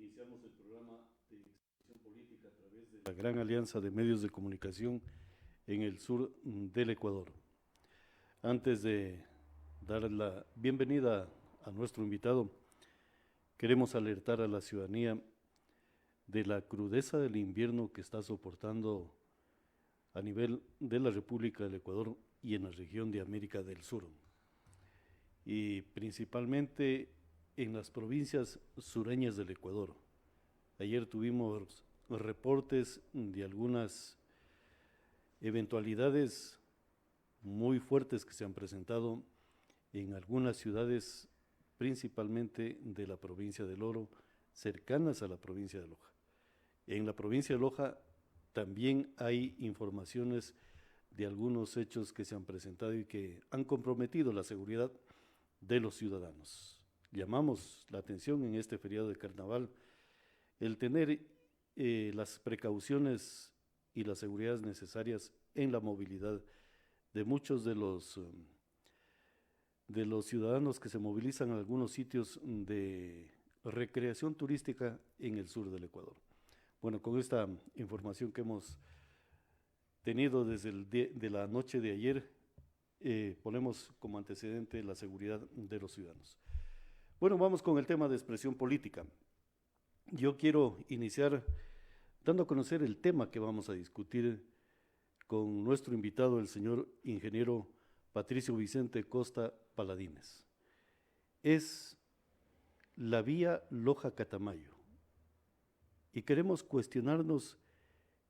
iniciamos el programa de expresión política a través de la gran alianza de medios de comunicación en el sur del Ecuador. Antes de dar la bienvenida a nuestro invitado, queremos alertar a la ciudadanía de la crudeza del invierno que está soportando a nivel de la República del Ecuador y en la región de América del Sur, y principalmente en las provincias sureñas del Ecuador. Ayer tuvimos reportes de algunas eventualidades muy fuertes que se han presentado en algunas ciudades, principalmente de la provincia del Oro, cercanas a la provincia de Loja. En la provincia de Loja también hay informaciones de algunos hechos que se han presentado y que han comprometido la seguridad de los ciudadanos. Llamamos la atención en este feriado de carnaval el tener las precauciones y las seguridades necesarias en la movilidad de muchos de los ciudadanos que se movilizan a algunos sitios de recreación turística en el sur del Ecuador. Bueno, con esta información que hemos tenido desde de la noche de ayer, ponemos como antecedente la seguridad de los ciudadanos. Bueno, vamos con el tema de expresión política. Yo quiero iniciar dando a conocer el tema que vamos a discutir con nuestro invitado, el señor ingeniero Patricio Vicente Costa Paladines. Es la vía Loja-Catamayo y queremos cuestionarnos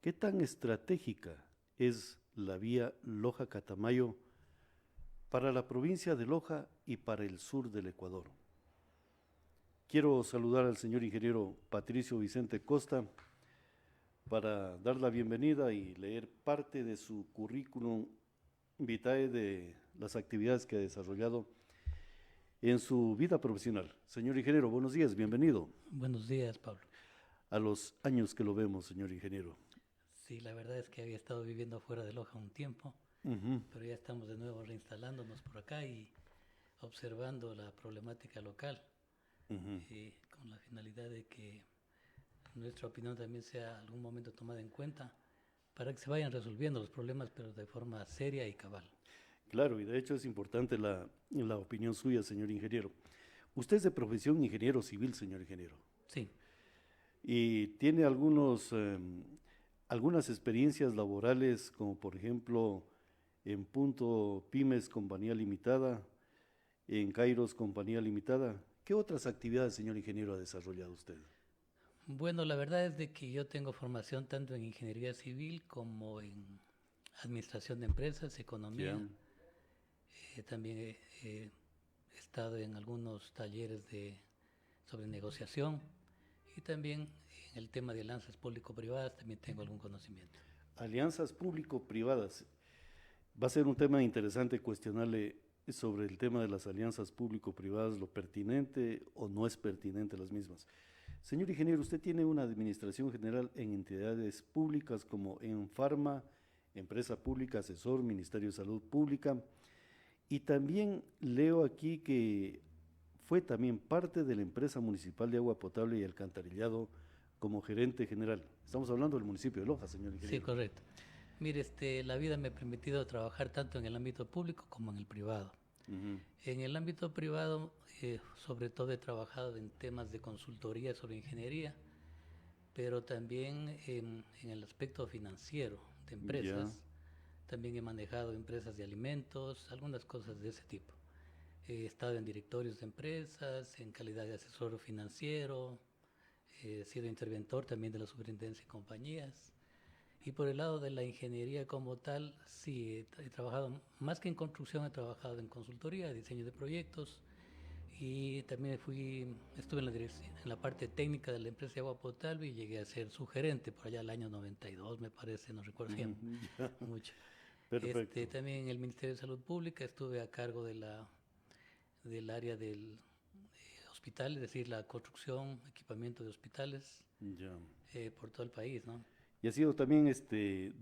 qué tan estratégica es la vía Loja-Catamayo para la provincia de Loja y para el sur del Ecuador. Quiero saludar al señor ingeniero Patricio Vicente Costa para dar la bienvenida y leer parte de su currículum vitae de las actividades que ha desarrollado en su vida profesional. Señor ingeniero, buenos días, bienvenido. Buenos días, Pablo. A los años que lo vemos, señor ingeniero. Sí, la verdad es que había estado viviendo fuera de Loja un tiempo, pero ya estamos de nuevo reinstalándonos por acá y observando la problemática local, con la finalidad de que nuestra opinión también sea algún momento tomada en cuenta para que se vayan resolviendo los problemas, pero de forma seria y cabal. Claro, y de hecho es importante la opinión suya, señor ingeniero. Usted es de profesión ingeniero civil, señor ingeniero. Sí. Y tiene algunas experiencias laborales, como por ejemplo en Punto Pymes Compañía Limitada, en Kairos Compañía Limitada. ¿Qué otras actividades, señor ingeniero, ha desarrollado usted? Bueno, la verdad es de que yo tengo formación tanto en ingeniería civil como en administración de empresas, economía. También he estado en algunos talleres sobre negociación y también en el tema de alianzas público-privadas también tengo algún conocimiento. Alianzas público-privadas. Va a ser un tema interesante cuestionarle sobre el tema de las alianzas público-privadas, lo pertinente o no es pertinente las mismas. Señor ingeniero, usted tiene una administración general en entidades públicas como Enfarma, Empresa Pública Asesor, Ministerio de Salud Pública, y también leo aquí que fue también parte de la empresa municipal de agua potable y alcantarillado como gerente general. Estamos hablando del municipio de Loja, señor ingeniero. Sí, correcto. Mire, la vida me ha permitido trabajar tanto en el ámbito público como en el privado. En el ámbito privado, sobre todo he trabajado en temas de consultoría sobre ingeniería, pero también en el aspecto financiero de empresas. También he manejado empresas de alimentos, algunas cosas de ese tipo. He estado en directorios de empresas, en calidad de asesor financiero, he sido interventor también de la superintendencia de compañías. Y por el lado de la ingeniería como tal, sí, he trabajado, más que en construcción, he trabajado en consultoría, diseño de proyectos, y también estuve en la parte técnica de la empresa de agua potable y llegué a ser su gerente por allá el año 92, me parece, no recuerdo bien mucho. Perfecto. También en el Ministerio de Salud Pública estuve a cargo del área del hospital, es decir, la construcción, equipamiento de hospitales por todo el país, ¿no? Y ha sido también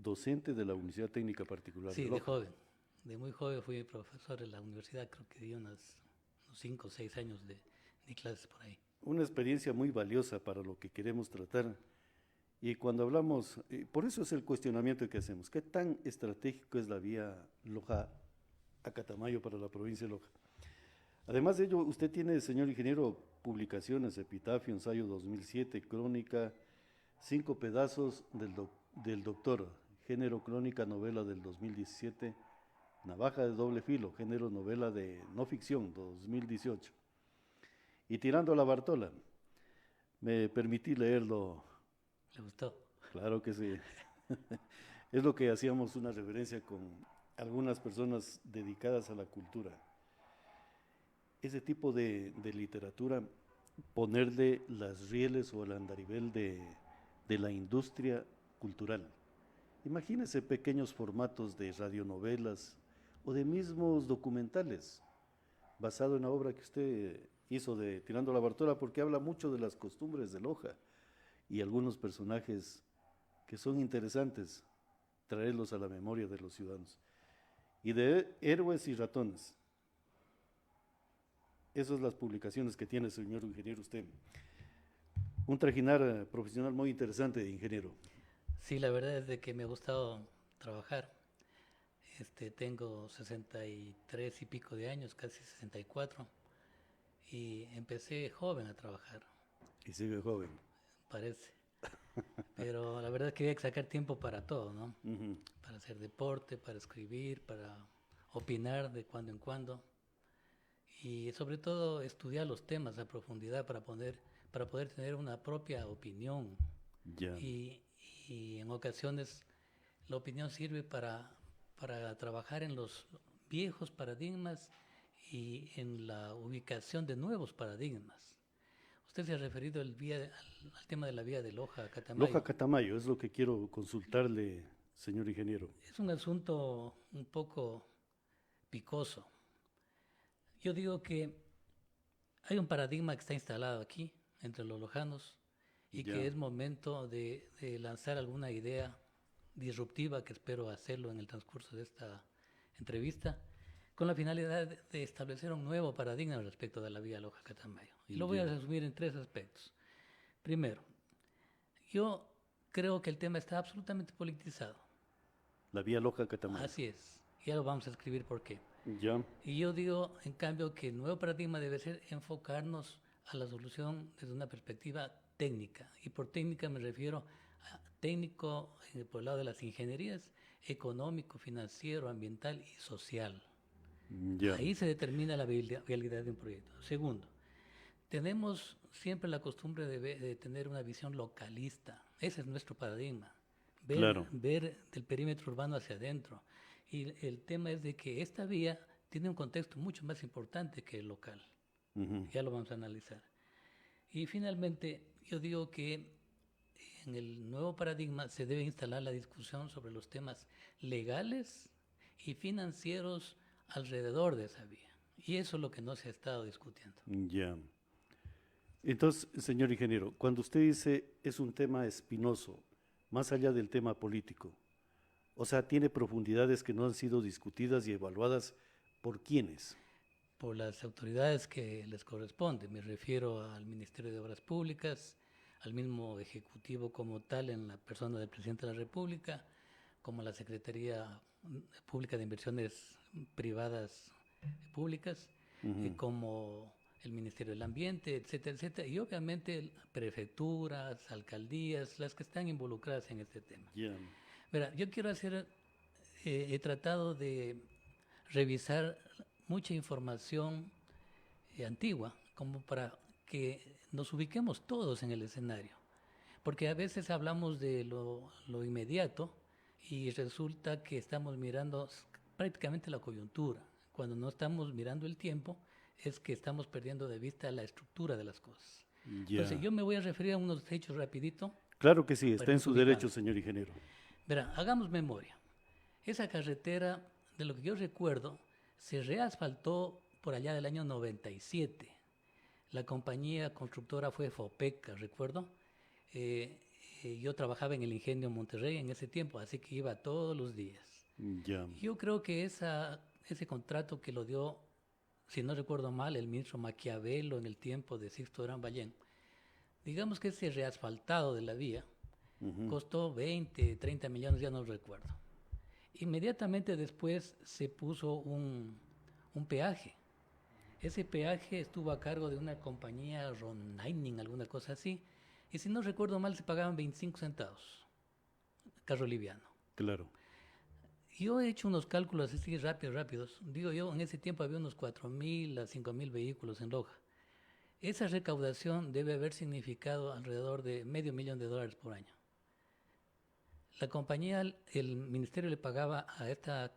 docente de la Universidad Técnica Particular Sí, de Loja. de joven. De muy joven fui profesor en la universidad, creo que di unos 5 o 6 años de clases por ahí. una experiencia muy valiosa para lo que queremos tratar. Y cuando hablamos, por eso es el cuestionamiento que hacemos, ¿qué tan estratégico es la vía Loja a Catamayo para la provincia de Loja? Además de ello, usted tiene, señor ingeniero, publicaciones, Epitafio, Ensayo 2007, Crónica, 5 pedazos del doctor, género crónica, novela del 2017, Navaja de doble filo, género novela de no ficción, 2018. Y Tirando a la Bartola, me permití leerlo. ¿Le gustó? Claro que sí. Es lo que hacíamos una referencia con algunas personas dedicadas a la cultura. Ese tipo de literatura, ponerle las rieles o el andarivel de la industria cultural. Imagínese pequeños formatos de radionovelas o de mismos documentales, basado en la obra que usted hizo de Tirando la Bartola, porque habla mucho de las costumbres de Loja y algunos personajes que son interesantes traerlos a la memoria de los ciudadanos. Y de Héroes y Ratones. Esas son las publicaciones que tiene, señor ingeniero, usted. Un trajinar profesional muy interesante, ingeniero. Sí, la verdad es de que me ha gustado trabajar. Tengo 63 y pico de años, casi 64, y empecé joven a trabajar. Y sigue joven. Parece. Pero la verdad es que hay que sacar tiempo para todo, ¿no? Para hacer deporte, para escribir, para opinar de cuando en cuando. Y sobre todo estudiar los temas a profundidad para poder tener una propia opinión. Ya. Y en ocasiones la opinión sirve para trabajar en los viejos paradigmas y en la ubicación de nuevos paradigmas. Usted se ha referido al tema de la vía de Loja a Catamayo. Loja a Catamayo es lo que quiero consultarle, señor ingeniero. Es un asunto un poco picoso. Yo digo que hay un paradigma que está instalado aquí, entre los lojanos, y que es momento de lanzar alguna idea disruptiva, que espero hacerlo en el transcurso de esta entrevista, con la finalidad de establecer un nuevo paradigma respecto de la vía Loja-Catamayo. Y lo voy a resumir en 3 aspectos. Primero, yo creo que el tema está absolutamente politizado. La vía Loja-Catamayo. Así es. Ya lo vamos a escribir por qué. Ya. Y yo digo, en cambio, que el nuevo paradigma debe ser enfocarnos a la solución desde una perspectiva técnica. Y por técnica me refiero a técnico por el lado de las ingenierías, económico, financiero, ambiental y social. Ya. Ahí se determina la viabilidad de un proyecto. Segundo, tenemos siempre la costumbre de tener una visión localista. Ese es nuestro paradigma. Ver del perímetro urbano hacia adentro. Y el tema es de que esta vía tiene un contexto mucho más importante que el local. Ya lo vamos a analizar. Y finalmente, yo digo que en el nuevo paradigma se debe instalar la discusión sobre los temas legales y financieros alrededor de esa vía. Y eso es lo que no se ha estado discutiendo. Ya. Entonces, señor ingeniero, cuando usted dice es un tema espinoso, más allá del tema político, o sea, tiene profundidades que no han sido discutidas y evaluadas ¿por quiénes? Por las autoridades que les corresponde. Me refiero al Ministerio de Obras Públicas, al mismo Ejecutivo como tal en la persona del Presidente de la República, como la Secretaría Pública de Inversiones Privadas Públicas, como el Ministerio del Ambiente, etcétera, etcétera, y obviamente prefecturas, alcaldías, las que están involucradas en este tema. Verá, yo quiero he tratado de revisar mucha información antigua, como para que nos ubiquemos todos en el escenario. Porque a veces hablamos de lo inmediato y resulta que estamos mirando prácticamente la coyuntura. Cuando no estamos mirando el tiempo, es que estamos perdiendo de vista la estructura de las cosas. Entonces, yo me voy a referir a unos hechos rapidito. Claro que sí, está en su derecho, señor ingeniero. Verá, hagamos memoria. Esa carretera, de lo que yo recuerdo, se reasfaltó por allá del año 97. La compañía constructora fue Fopeca, recuerdo. Yo trabajaba en el Ingenio Monterrey en ese tiempo, así que iba todos los días. Yo creo que ese contrato que lo dio, si no recuerdo mal, el ministro Maquiavelo en el tiempo de Sixto Durán Ballén, Digamos que ese reasfaltado de la vía costó 20, 30 millones, ya no recuerdo. Inmediatamente después se puso un peaje. Ese peaje estuvo a cargo de una compañía Ronaining, alguna cosa así, y si no recuerdo mal se pagaban 25 centavos, carro liviano. Claro. Yo he hecho unos cálculos así rápidos. Digo yo, en ese tiempo había unos 4.000 a 5.000 vehículos en Loja. Esa recaudación debe haber significado alrededor de $500,000 por año. La compañía, el ministerio le pagaba a esta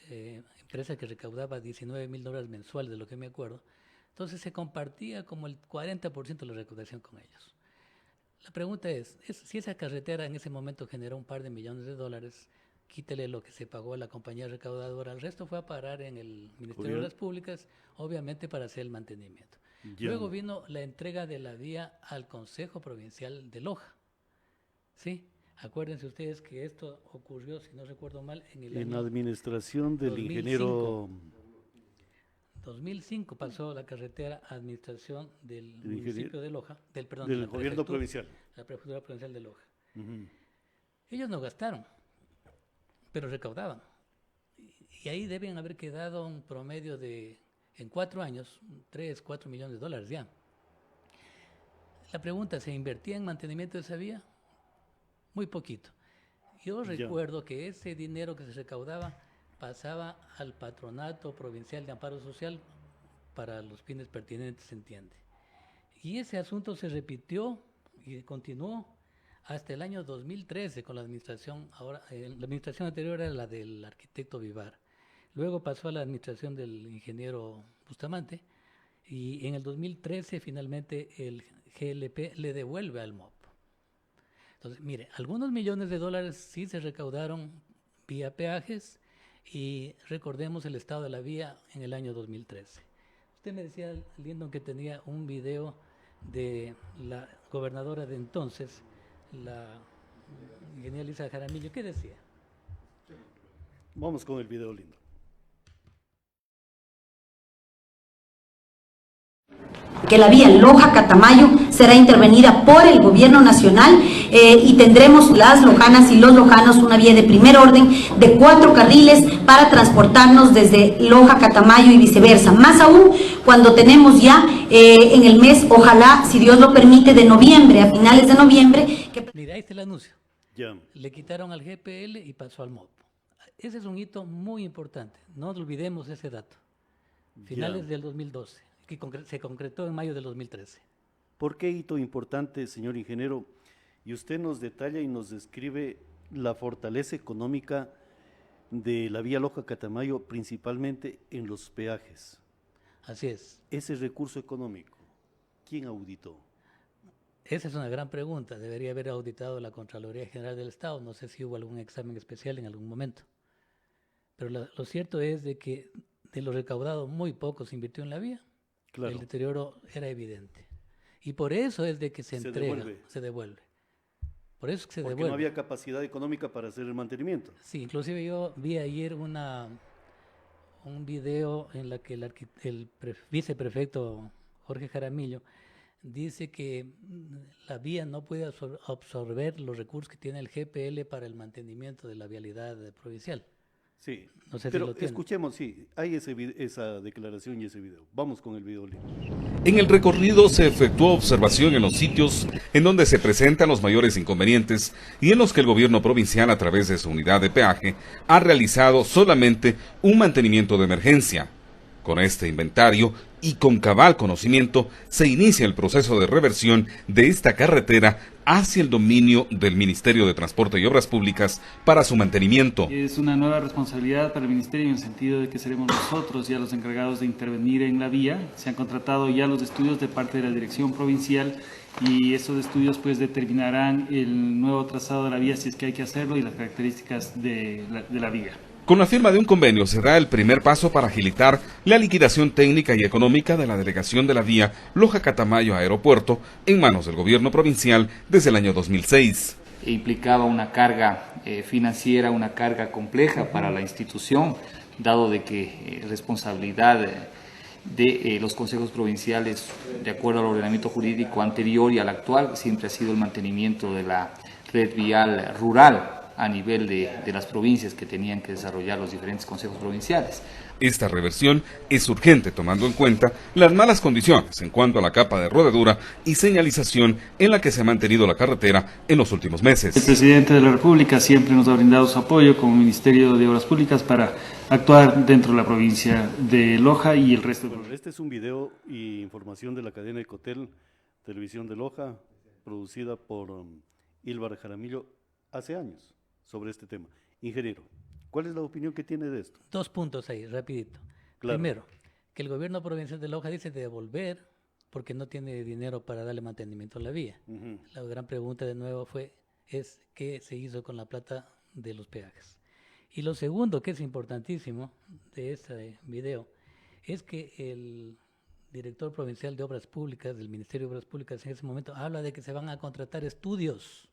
empresa que recaudaba $19,000 mensuales, de lo que me acuerdo. Entonces se compartía como el 40% de la recaudación con ellos. La pregunta es, si esa carretera en ese momento generó un par de millones de dólares, quítele lo que se pagó a la compañía recaudadora, el resto fue a parar en el Ministerio de Obras Públicas, obviamente para hacer el mantenimiento. Ya. Luego vino la entrega de la vía al Consejo Provincial de Loja. ¿Sí? Acuérdense ustedes que esto ocurrió, si no recuerdo mal, en la administración del 2005. Ingeniero... 2005 pasó la carretera a administración del municipio de Loja, del gobierno provincial. La prefectura provincial de Loja. Ellos no gastaron, pero recaudaban. Y ahí deben haber quedado un promedio de, en 4 años, 3, 4 millones de dólares ya. La pregunta, ¿se invertía en mantenimiento de esa vía? Muy poquito. Yo recuerdo que ese dinero que se recaudaba pasaba al Patronato Provincial de Amparo Social para los fines pertinentes, se entiende. Y ese asunto se repitió y continuó hasta el año 2013 con la administración, ahora la administración anterior era la del arquitecto Vivar. Luego pasó a la administración del ingeniero Bustamante y en el 2013 finalmente el GLP le devuelve al MOP. Entonces, mire, algunos millones de dólares sí se recaudaron vía peajes y recordemos el estado de la vía en el año 2013. Usted me decía, Lindo, que tenía un video de la gobernadora de entonces, la ingeniera Elisa Jaramillo. ¿Qué decía? Vamos con el video, Lindo. Que la vía Loja-Catamayo será intervenida por el gobierno nacional y tendremos las lojanas y los lojanos una vía de primer orden de 4 carriles para transportarnos desde Loja-Catamayo y viceversa. Más aún cuando tenemos ya en el mes, ojalá, si Dios lo permite, de noviembre, a finales de noviembre. Mira, ahí está el anuncio. Le quitaron al GPL y pasó al MOP. Ese es un hito muy importante. No olvidemos ese dato. Finales del 2012. Que se concretó en mayo del 2013. ¿Por qué hito importante, señor ingeniero? Y usted nos detalla y nos describe la fortaleza económica de la vía Loja-Catamayo, principalmente en los peajes. Así es. Ese recurso económico, ¿quién auditó? Esa es una gran pregunta. Debería haber auditado la Contraloría General del Estado. No sé si hubo algún examen especial en algún momento. Pero lo cierto es de que de lo recaudado muy poco se invirtió en la vía. Claro. El deterioro era evidente. Y por eso es de que se entrega, se devuelve. Por eso es que se devuelve. Porque no había capacidad económica para hacer el mantenimiento. Sí, inclusive yo vi ayer un video en la que el viceprefecto Jorge Jaramillo dice que la vía no puede absorber los recursos que tiene el GPL para el mantenimiento de la vialidad provincial. Sí, no sé pero si escuchemos, sí, hay esa declaración y ese video. Vamos con el video. En el recorrido se efectuó observación en los sitios en donde se presentan los mayores inconvenientes y en los que el gobierno provincial, a través de su unidad de peaje, ha realizado solamente un mantenimiento de emergencia. Con este inventario y con cabal conocimiento se inicia el proceso de reversión de esta carretera hacia el dominio del Ministerio de Transporte y Obras Públicas para su mantenimiento. Es una nueva responsabilidad para el Ministerio en el sentido de que seremos nosotros ya los encargados de intervenir en la vía. Se han contratado ya los estudios de parte de la Dirección Provincial y estos estudios pues determinarán el nuevo trazado de la vía si es que hay que hacerlo y las características de la vía. Con la firma de un convenio se da el primer paso para agilitar la liquidación técnica y económica de la delegación de la vía Loja-Catamayo Aeropuerto en manos del gobierno provincial desde el año 2006. Implicaba una carga financiera, una carga compleja para la institución, dado de que responsabilidad de los consejos provinciales, de acuerdo al ordenamiento jurídico anterior y al actual, siempre ha sido el mantenimiento de la red vial rural a nivel de las provincias que tenían que desarrollar los diferentes consejos provinciales. Esta reversión es urgente tomando en cuenta las malas condiciones en cuanto a la capa de rodadura y señalización en la que se ha mantenido la carretera en los últimos meses. El presidente de la República siempre nos ha brindado su apoyo como Ministerio de Obras Públicas para actuar dentro de la provincia de Loja y el resto de... Bueno, este es un video y información de la cadena Ecotel, Televisión de Loja, producida por Ilvar Jaramillo hace años sobre este tema. Ingeniero, ¿cuál es la opinión que tiene de esto? 2 puntos ahí, rapidito. Claro. Primero, que el gobierno provincial de Loja dice devolver porque no tiene dinero para darle mantenimiento a la vía. La gran pregunta de nuevo es qué se hizo con la plata de los peajes. Y lo segundo, que es importantísimo de este video, es que el director provincial de Obras Públicas, del Ministerio de Obras Públicas en ese momento, habla de que se van a contratar estudios.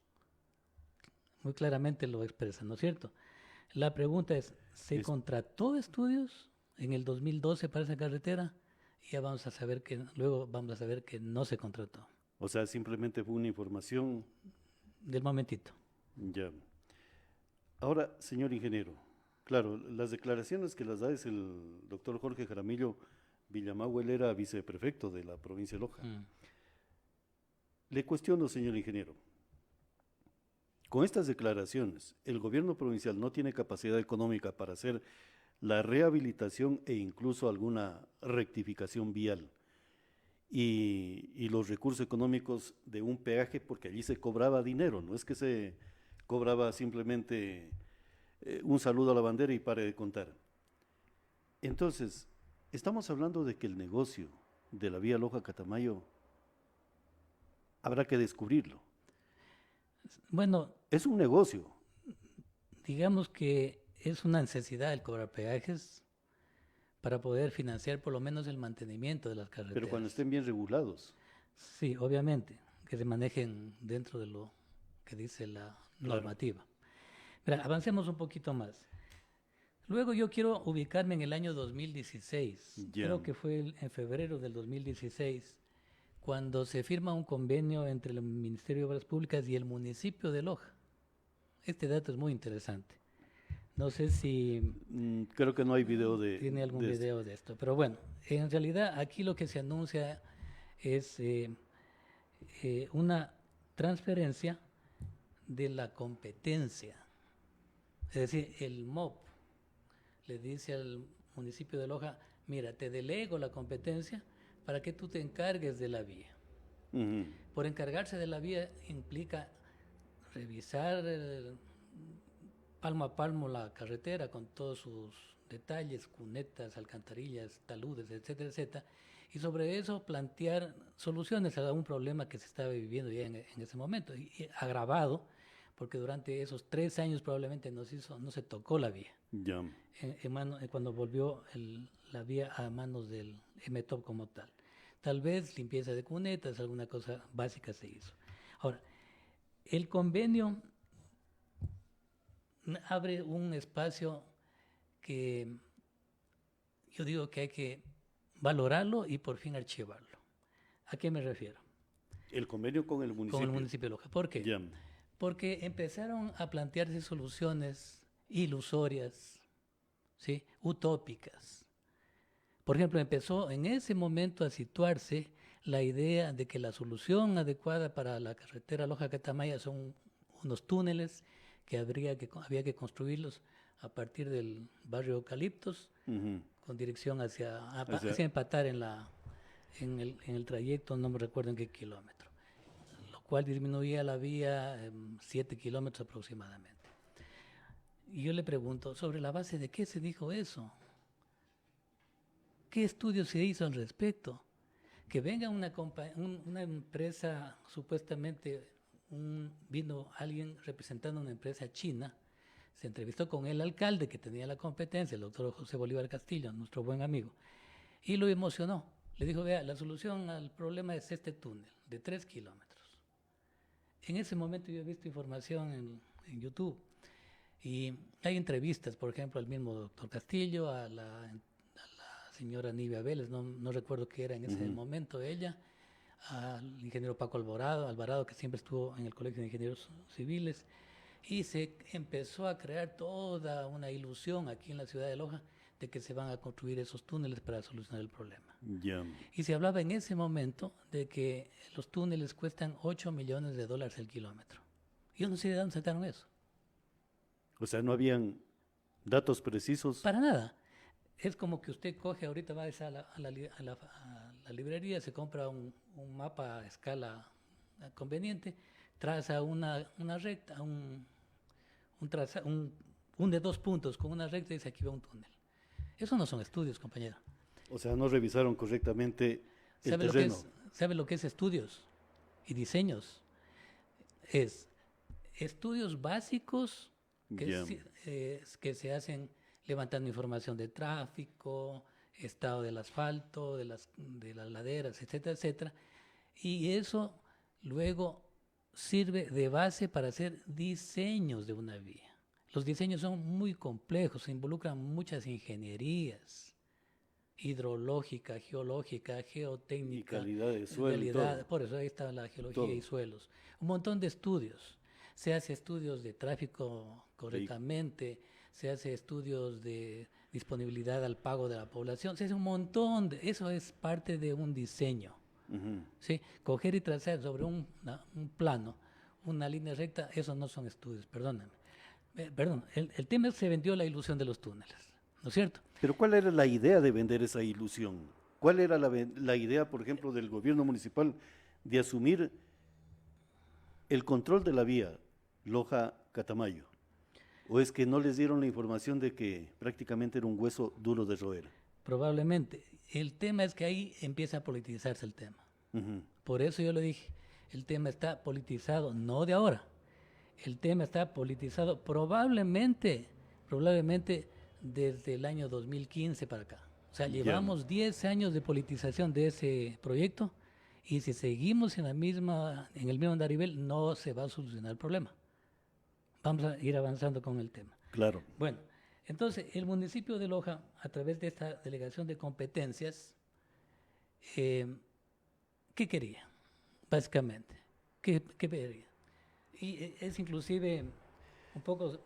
Muy claramente lo expresa, ¿no es cierto? La pregunta es, ¿se contrató estudios en el 2012 para esa carretera? Y ya luego vamos a saber que no se contrató. O sea, simplemente fue una información. Del momentito. Ya. Ahora, señor ingeniero, claro, las declaraciones que las da es el doctor Jorge Jaramillo Villamagüe, él era viceprefecto de la provincia de Loja. Le cuestiono, señor ingeniero, con estas declaraciones, el gobierno provincial no tiene capacidad económica para hacer la rehabilitación e incluso alguna rectificación vial. Y los recursos económicos de un peaje, porque allí se cobraba dinero, no es que se cobraba simplemente un saludo a la bandera y pare de contar. Entonces, estamos hablando de que el negocio de la vía Loja-Catamayo habrá que descubrirlo. Bueno, es un negocio. Digamos que es una necesidad el cobrar peajes para poder financiar por lo menos el mantenimiento de las carreteras. Pero cuando estén bien regulados. Sí, obviamente, que se manejen dentro de lo que dice la normativa. Mira, avancemos un poquito más. Luego yo quiero ubicarme en el año 2016. Creo que fue en febrero del 2016, cuando se firma un convenio entre el Ministerio de Obras Públicas y el municipio de Loja. Este dato es muy interesante. No sé si... creo que no hay video de... Tiene algún video de esto. Pero bueno, en realidad aquí lo que se anuncia es una transferencia de la competencia. Es decir, el MOP le dice al municipio de Loja, mira, te delego la competencia para que tú te encargues de la vía. Por encargarse de la vía implica revisar palmo a palmo la carretera con todos sus detalles, cunetas, alcantarillas, taludes, etcétera, etcétera, y sobre eso plantear soluciones a un problema que se estaba viviendo ya en ese momento, y agravado, porque durante esos 3 años probablemente no se tocó la vía. Cuando volvió la vía a manos del MTOP como tal. Tal vez limpieza de cunetas, alguna cosa básica se hizo. Ahora, el convenio abre un espacio que yo digo que hay que valorarlo y por fin archivarlo. ¿A qué me refiero? El convenio con el municipio. Con el municipio de Loja. ¿Por qué? Porque empezaron a plantearse soluciones ilusorias, ¿sí? Utópicas. Por ejemplo, empezó en ese momento a situarse la idea de que la solución adecuada para la carretera Loja-Catamayo son unos túneles que había que construirlos a partir del barrio Eucaliptos, con dirección hacia empatar en el trayecto, no me recuerdo en qué kilómetro, lo cual disminuía la vía 7 kilómetros aproximadamente. Y yo le pregunto, ¿sobre la base de qué se dijo eso? ¿Qué estudio se hizo al respecto? Que venga una empresa, supuestamente vino alguien representando una empresa china, se entrevistó con el alcalde que tenía la competencia, el doctor José Bolívar Castillo, nuestro buen amigo, y lo emocionó. Le dijo, vea, la solución al problema es este túnel de 3 kilómetros. En ese momento yo he visto información en YouTube y hay entrevistas, por ejemplo, al mismo doctor Castillo, a la señora Nivia Vélez, no recuerdo qué era en ese momento ella, al ingeniero Paco Alvarado, que siempre estuvo en el Colegio de Ingenieros Civiles, y se empezó a crear toda una ilusión aquí en la ciudad de Loja de que se van a construir esos túneles para solucionar el problema. Ya. Y se hablaba en ese momento de que los túneles cuestan $8 millones el kilómetro. Yo no sé de dónde sacaron eso. O sea, no habían datos precisos. Para nada. Es como que usted coge, ahorita va a la librería, se compra un mapa a escala conveniente, traza una recta, un de 2 puntos con una recta y dice aquí va un túnel. Eso no son estudios, compañero. O sea, no revisaron correctamente el terreno. ¿Sabe lo que es estudios y diseños? Es estudios básicos que se hacen levantando información de tráfico, estado del asfalto, de las laderas, etcétera, etcétera. Y eso luego sirve de base para hacer diseños de una vía. Los diseños son muy complejos, se involucran muchas ingenierías, hidrológica, geológica, geotécnica. Y calidad de suelo. Por eso ahí está la geología Todo. y suelos. Un montón de estudios. Se hace estudios de tráfico correctamente, se hace estudios de disponibilidad al pago de la población, se hace un montón eso es parte de un diseño. ¿Sí? Coger y trazar sobre un plano una línea recta, esos no son estudios, perdóname. Perdón, el tema es que se vendió la ilusión de los túneles, ¿no es cierto? Pero ¿cuál era la idea de vender esa ilusión? ¿Cuál era la idea, por ejemplo, del gobierno municipal de asumir el control de la vía Loja-Catamayo? ¿O es que no les dieron la información de que prácticamente era un hueso duro de roer? Probablemente. El tema es que ahí empieza a politizarse el tema. Por eso yo le dije, el tema está politizado, no de ahora. El tema está politizado probablemente desde el año 2015 para acá. O sea, llevamos 10 años de politización de ese proyecto y si seguimos en el mismo andarivel no se va a solucionar el problema. Vamos a ir avanzando con el tema. Claro. Bueno, entonces el municipio de Loja, a través de esta delegación de competencias, ¿qué quería? Básicamente, ¿qué quería? Y es inclusive un poco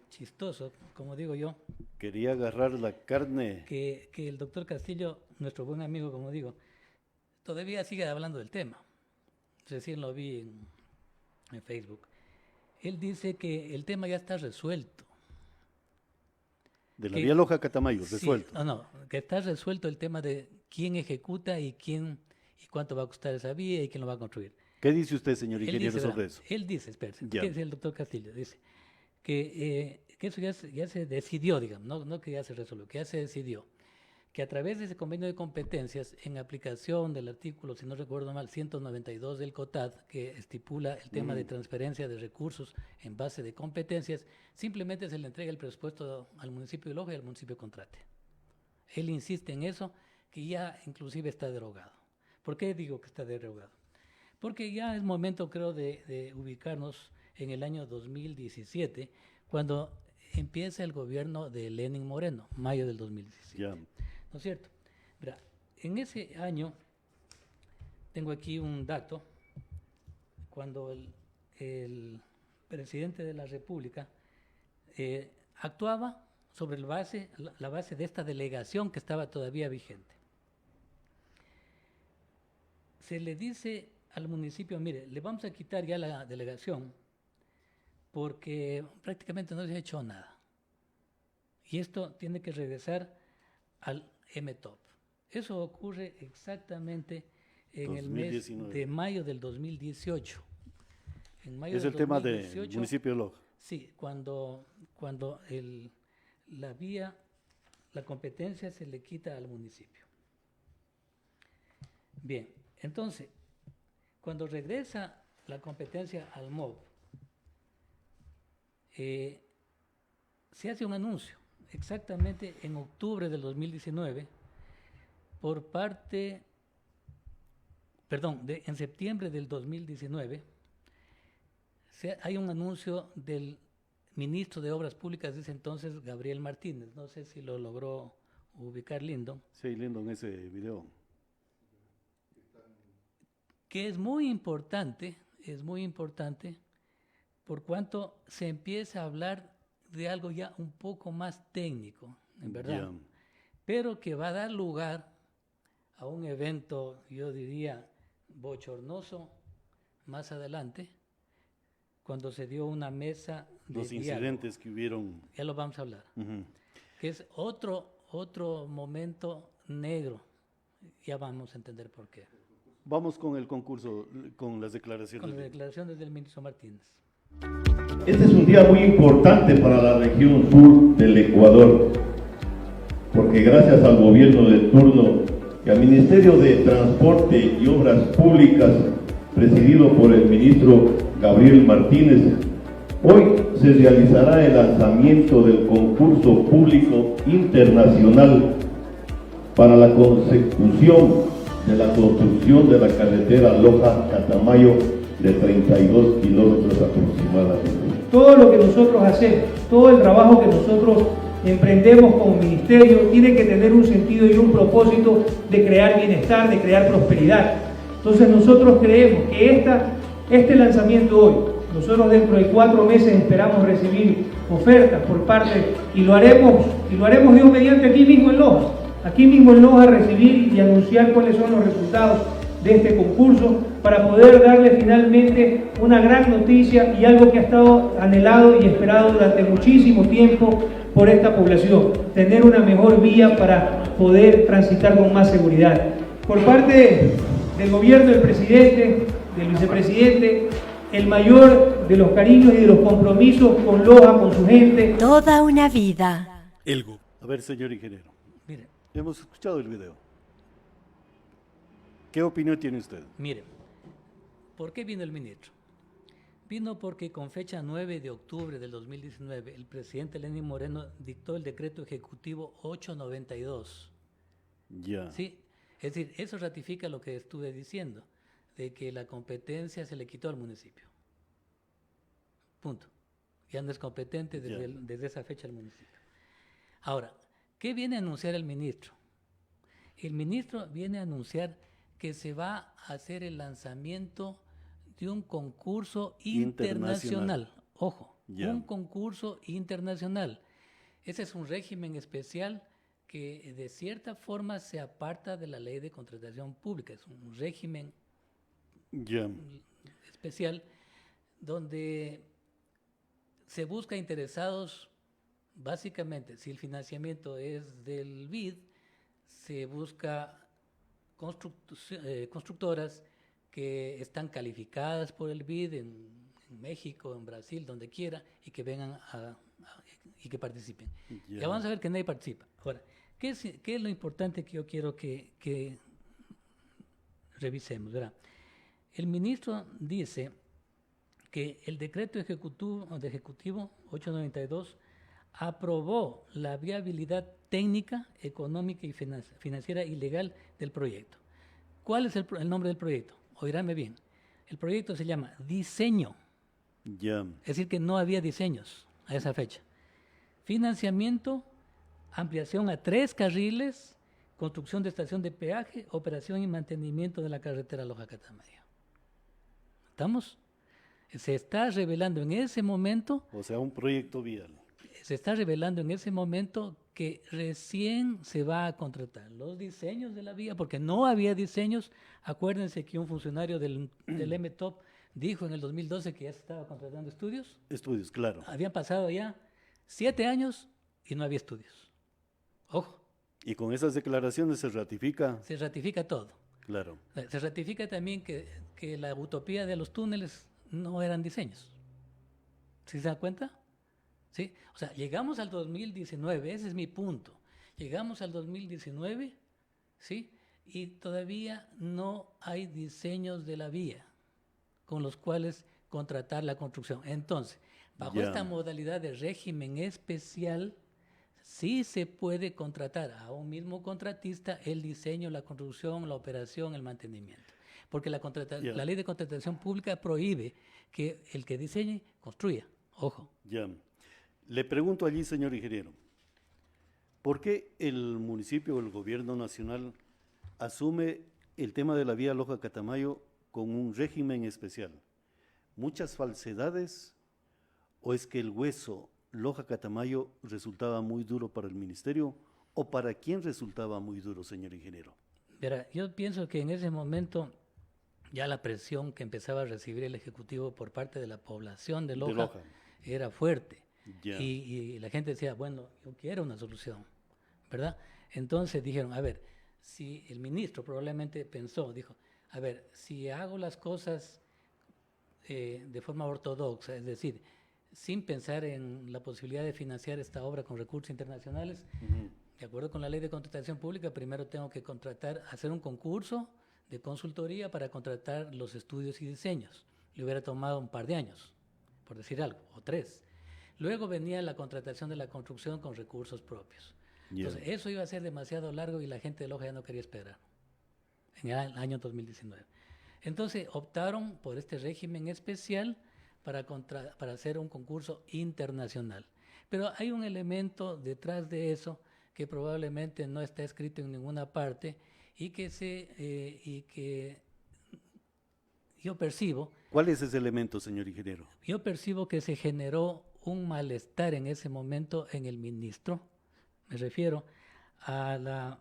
chistoso, como digo yo. Quería agarrar la carne. Que el doctor Castillo, nuestro buen amigo, como digo, todavía sigue hablando del tema. Recién lo vi en Facebook. Él dice que el tema ya está resuelto. De la vía Loja-Catamayo, resuelto. Sí, no, que está resuelto el tema de quién ejecuta y cuánto va a costar esa vía y quién lo va a construir. ¿Qué dice usted, señor ingeniero, sobre eso? Él dice, espérate, ¿qué dice el doctor Castillo? Dice que eso ya se decidió, digamos, no que ya se resolvió, que ya se decidió, que a través de ese convenio de competencias, en aplicación del artículo, si no recuerdo mal, 192 del COTAD, que estipula el tema de transferencia de recursos en base de competencias, simplemente se le entrega el presupuesto al municipio de Loja y al municipio contrate. Él insiste en eso, que ya inclusive está derogado. ¿Por qué digo que está derogado? Porque ya es momento, creo, de ubicarnos en el año 2017, cuando empieza el gobierno de Lenín Moreno, mayo del 2017. Ya. ¿No es cierto? Mira, en ese año, tengo aquí un dato, cuando el presidente de la República actuaba sobre la base de esta delegación que estaba todavía vigente. Se le dice al municipio, mire, le vamos a quitar ya la delegación porque prácticamente no se ha hecho nada. Y esto tiene que regresar al MTOP. Eso ocurre exactamente en 2019. El mes de mayo del 2018. En mayo es del el 2018, tema del municipio de Loja. Sí, cuando la competencia se le quita al municipio. Bien, entonces, cuando regresa la competencia al MOB, se hace un anuncio, exactamente en octubre del 2019, en septiembre del 2019, hay un anuncio del ministro de Obras Públicas de ese entonces, Gabriel Martínez, no sé si lo logró ubicar Lindo, Sí, lindo en ese video. que es muy importante por cuanto se empieza a hablar de algo ya un poco más técnico, en verdad, Ya. pero que va a dar lugar a un evento, yo diría, bochornoso más adelante, cuando se dio una mesa de Los diálogo. incidentes que hubieron. Ya lo vamos a hablar, Ujú. que es otro momento negro, ya vamos a entender por qué, Vamos con el concurso, con las declaraciones. con las declaraciones del ministro Martínez. Este es un día muy importante para la región sur del Ecuador, porque gracias al gobierno de turno y al Ministerio de Transporte y Obras Públicas, presidido por el ministro Gabriel Martínez, hoy se realizará el lanzamiento del concurso público internacional para la consecución de la construcción de la carretera Loja-Catamayo de 32 kilómetros aproximadamente. Todo lo que nosotros hacemos, todo el trabajo que nosotros emprendemos como ministerio tiene que tener un sentido y un propósito de crear bienestar, de crear prosperidad. Entonces nosotros creemos que este lanzamiento hoy, nosotros dentro de 4 meses esperamos recibir ofertas por parte, y lo haremos Dios mediante aquí mismo en Loja, recibir y anunciar cuáles son los resultados de este concurso para poder darle finalmente una gran noticia y algo que ha estado anhelado y esperado durante muchísimo tiempo por esta población, tener una mejor vía para poder transitar con más seguridad. Por parte del gobierno, del presidente, del vicepresidente, el mayor de los cariños y de los compromisos con Loja, con su gente. Toda una vida. A ver, señor ingeniero, Mire, hemos escuchado el video. ¿Qué opinión tiene usted? mire, ¿por qué vino el ministro? Vino porque con fecha 9 de octubre del 2019, el presidente Lenín Moreno dictó el decreto ejecutivo 892. Ya. ¿Sí? Es decir, eso ratifica lo que estuve diciendo, de que la competencia se le quitó al municipio. Punto. Ya no es competente desde esa fecha el municipio. Ahora, ¿qué viene a anunciar el ministro? El ministro viene a anunciar que se va a hacer el lanzamiento de un concurso internacional. Ojo, Ya. un concurso internacional. Ese es un régimen especial que de cierta forma se aparta de la ley de contratación pública. Es un régimen Ya. especial donde se busca interesados, básicamente, si el financiamiento es del BID, se busca constructoras que están calificadas por el BID en México, en Brasil, donde quiera, y que vengan y que participen. Ya. Ya vamos a ver que nadie participa. Ahora, ¿qué es lo importante que yo quiero que revisemos? ¿Verdad? El ministro dice que el decreto ejecutivo 892 aprobó la viabilidad técnica, económica y financiera y legal del proyecto. ¿Cuál es el nombre del proyecto? Oírame bien. El proyecto se llama Diseño. Ya. Es decir, que no había diseños a esa fecha. Financiamiento, ampliación a 3 carriles, construcción de estación de peaje, operación y mantenimiento de la carretera Loja-Catamayo. ¿Estamos? Se está revelando en ese momento, O sea, un proyecto vial. que recién se va a contratar los diseños de la vía, porque no había diseños. Acuérdense que un funcionario del MTOP dijo en el 2012 que ya se estaba contratando estudios. Estudios, claro. Habían pasado ya 7 años y no había estudios. Ojo, Y con esas declaraciones se ratifica, se ratifica todo. claro. Se ratifica también que la utopía de los túneles no eran diseños. ¿Sí se dan cuenta? ¿Sí? O sea, llegamos al 2019, ese es mi punto. Llegamos al 2019, ¿sí? Y todavía no hay diseños de la vía con los cuales contratar la construcción. Entonces, bajo Ya. esta modalidad de régimen especial, sí se puede contratar a un mismo contratista el diseño, la construcción, la operación, el mantenimiento. Porque Ya. la ley de contratación pública prohíbe que el que diseñe, construya. Ojo. Ya. Le pregunto allí, señor ingeniero, ¿Por qué el municipio o el gobierno nacional asume el tema de la vía Loja-Catamayo con un régimen especial? ¿Muchas falsedades o es que el hueso Loja-Catamayo resultaba muy duro para el ministerio o para quién resultaba muy duro, señor ingeniero? Verá, yo pienso que en ese momento ya la presión que empezaba a recibir el Ejecutivo por parte de la población de Loja, era fuerte. Ya. Y la gente decía, bueno, yo quiero una solución, ¿verdad? Entonces dijeron, a ver, si el ministro probablemente pensó, dijo, a ver, si hago las cosas de forma ortodoxa, es decir, sin pensar en la posibilidad de financiar esta obra con recursos internacionales, de acuerdo con la ley de contratación pública, primero tengo que hacer un concurso de consultoría para contratar los estudios y diseños. Le hubiera tomado un par de años, por decir algo, o 3. Luego venía la contratación de la construcción con recursos propios. Entonces, eso iba a ser demasiado largo y la gente de Loja ya no quería esperar, en el año 2019. Entonces, optaron por este régimen especial para hacer un concurso internacional. Pero hay un elemento detrás de eso que probablemente no está escrito en ninguna parte y que yo percibo. ¿Cuál es ese elemento, señor ingeniero? Yo percibo que se generó un malestar en ese momento en el ministro. Me refiero al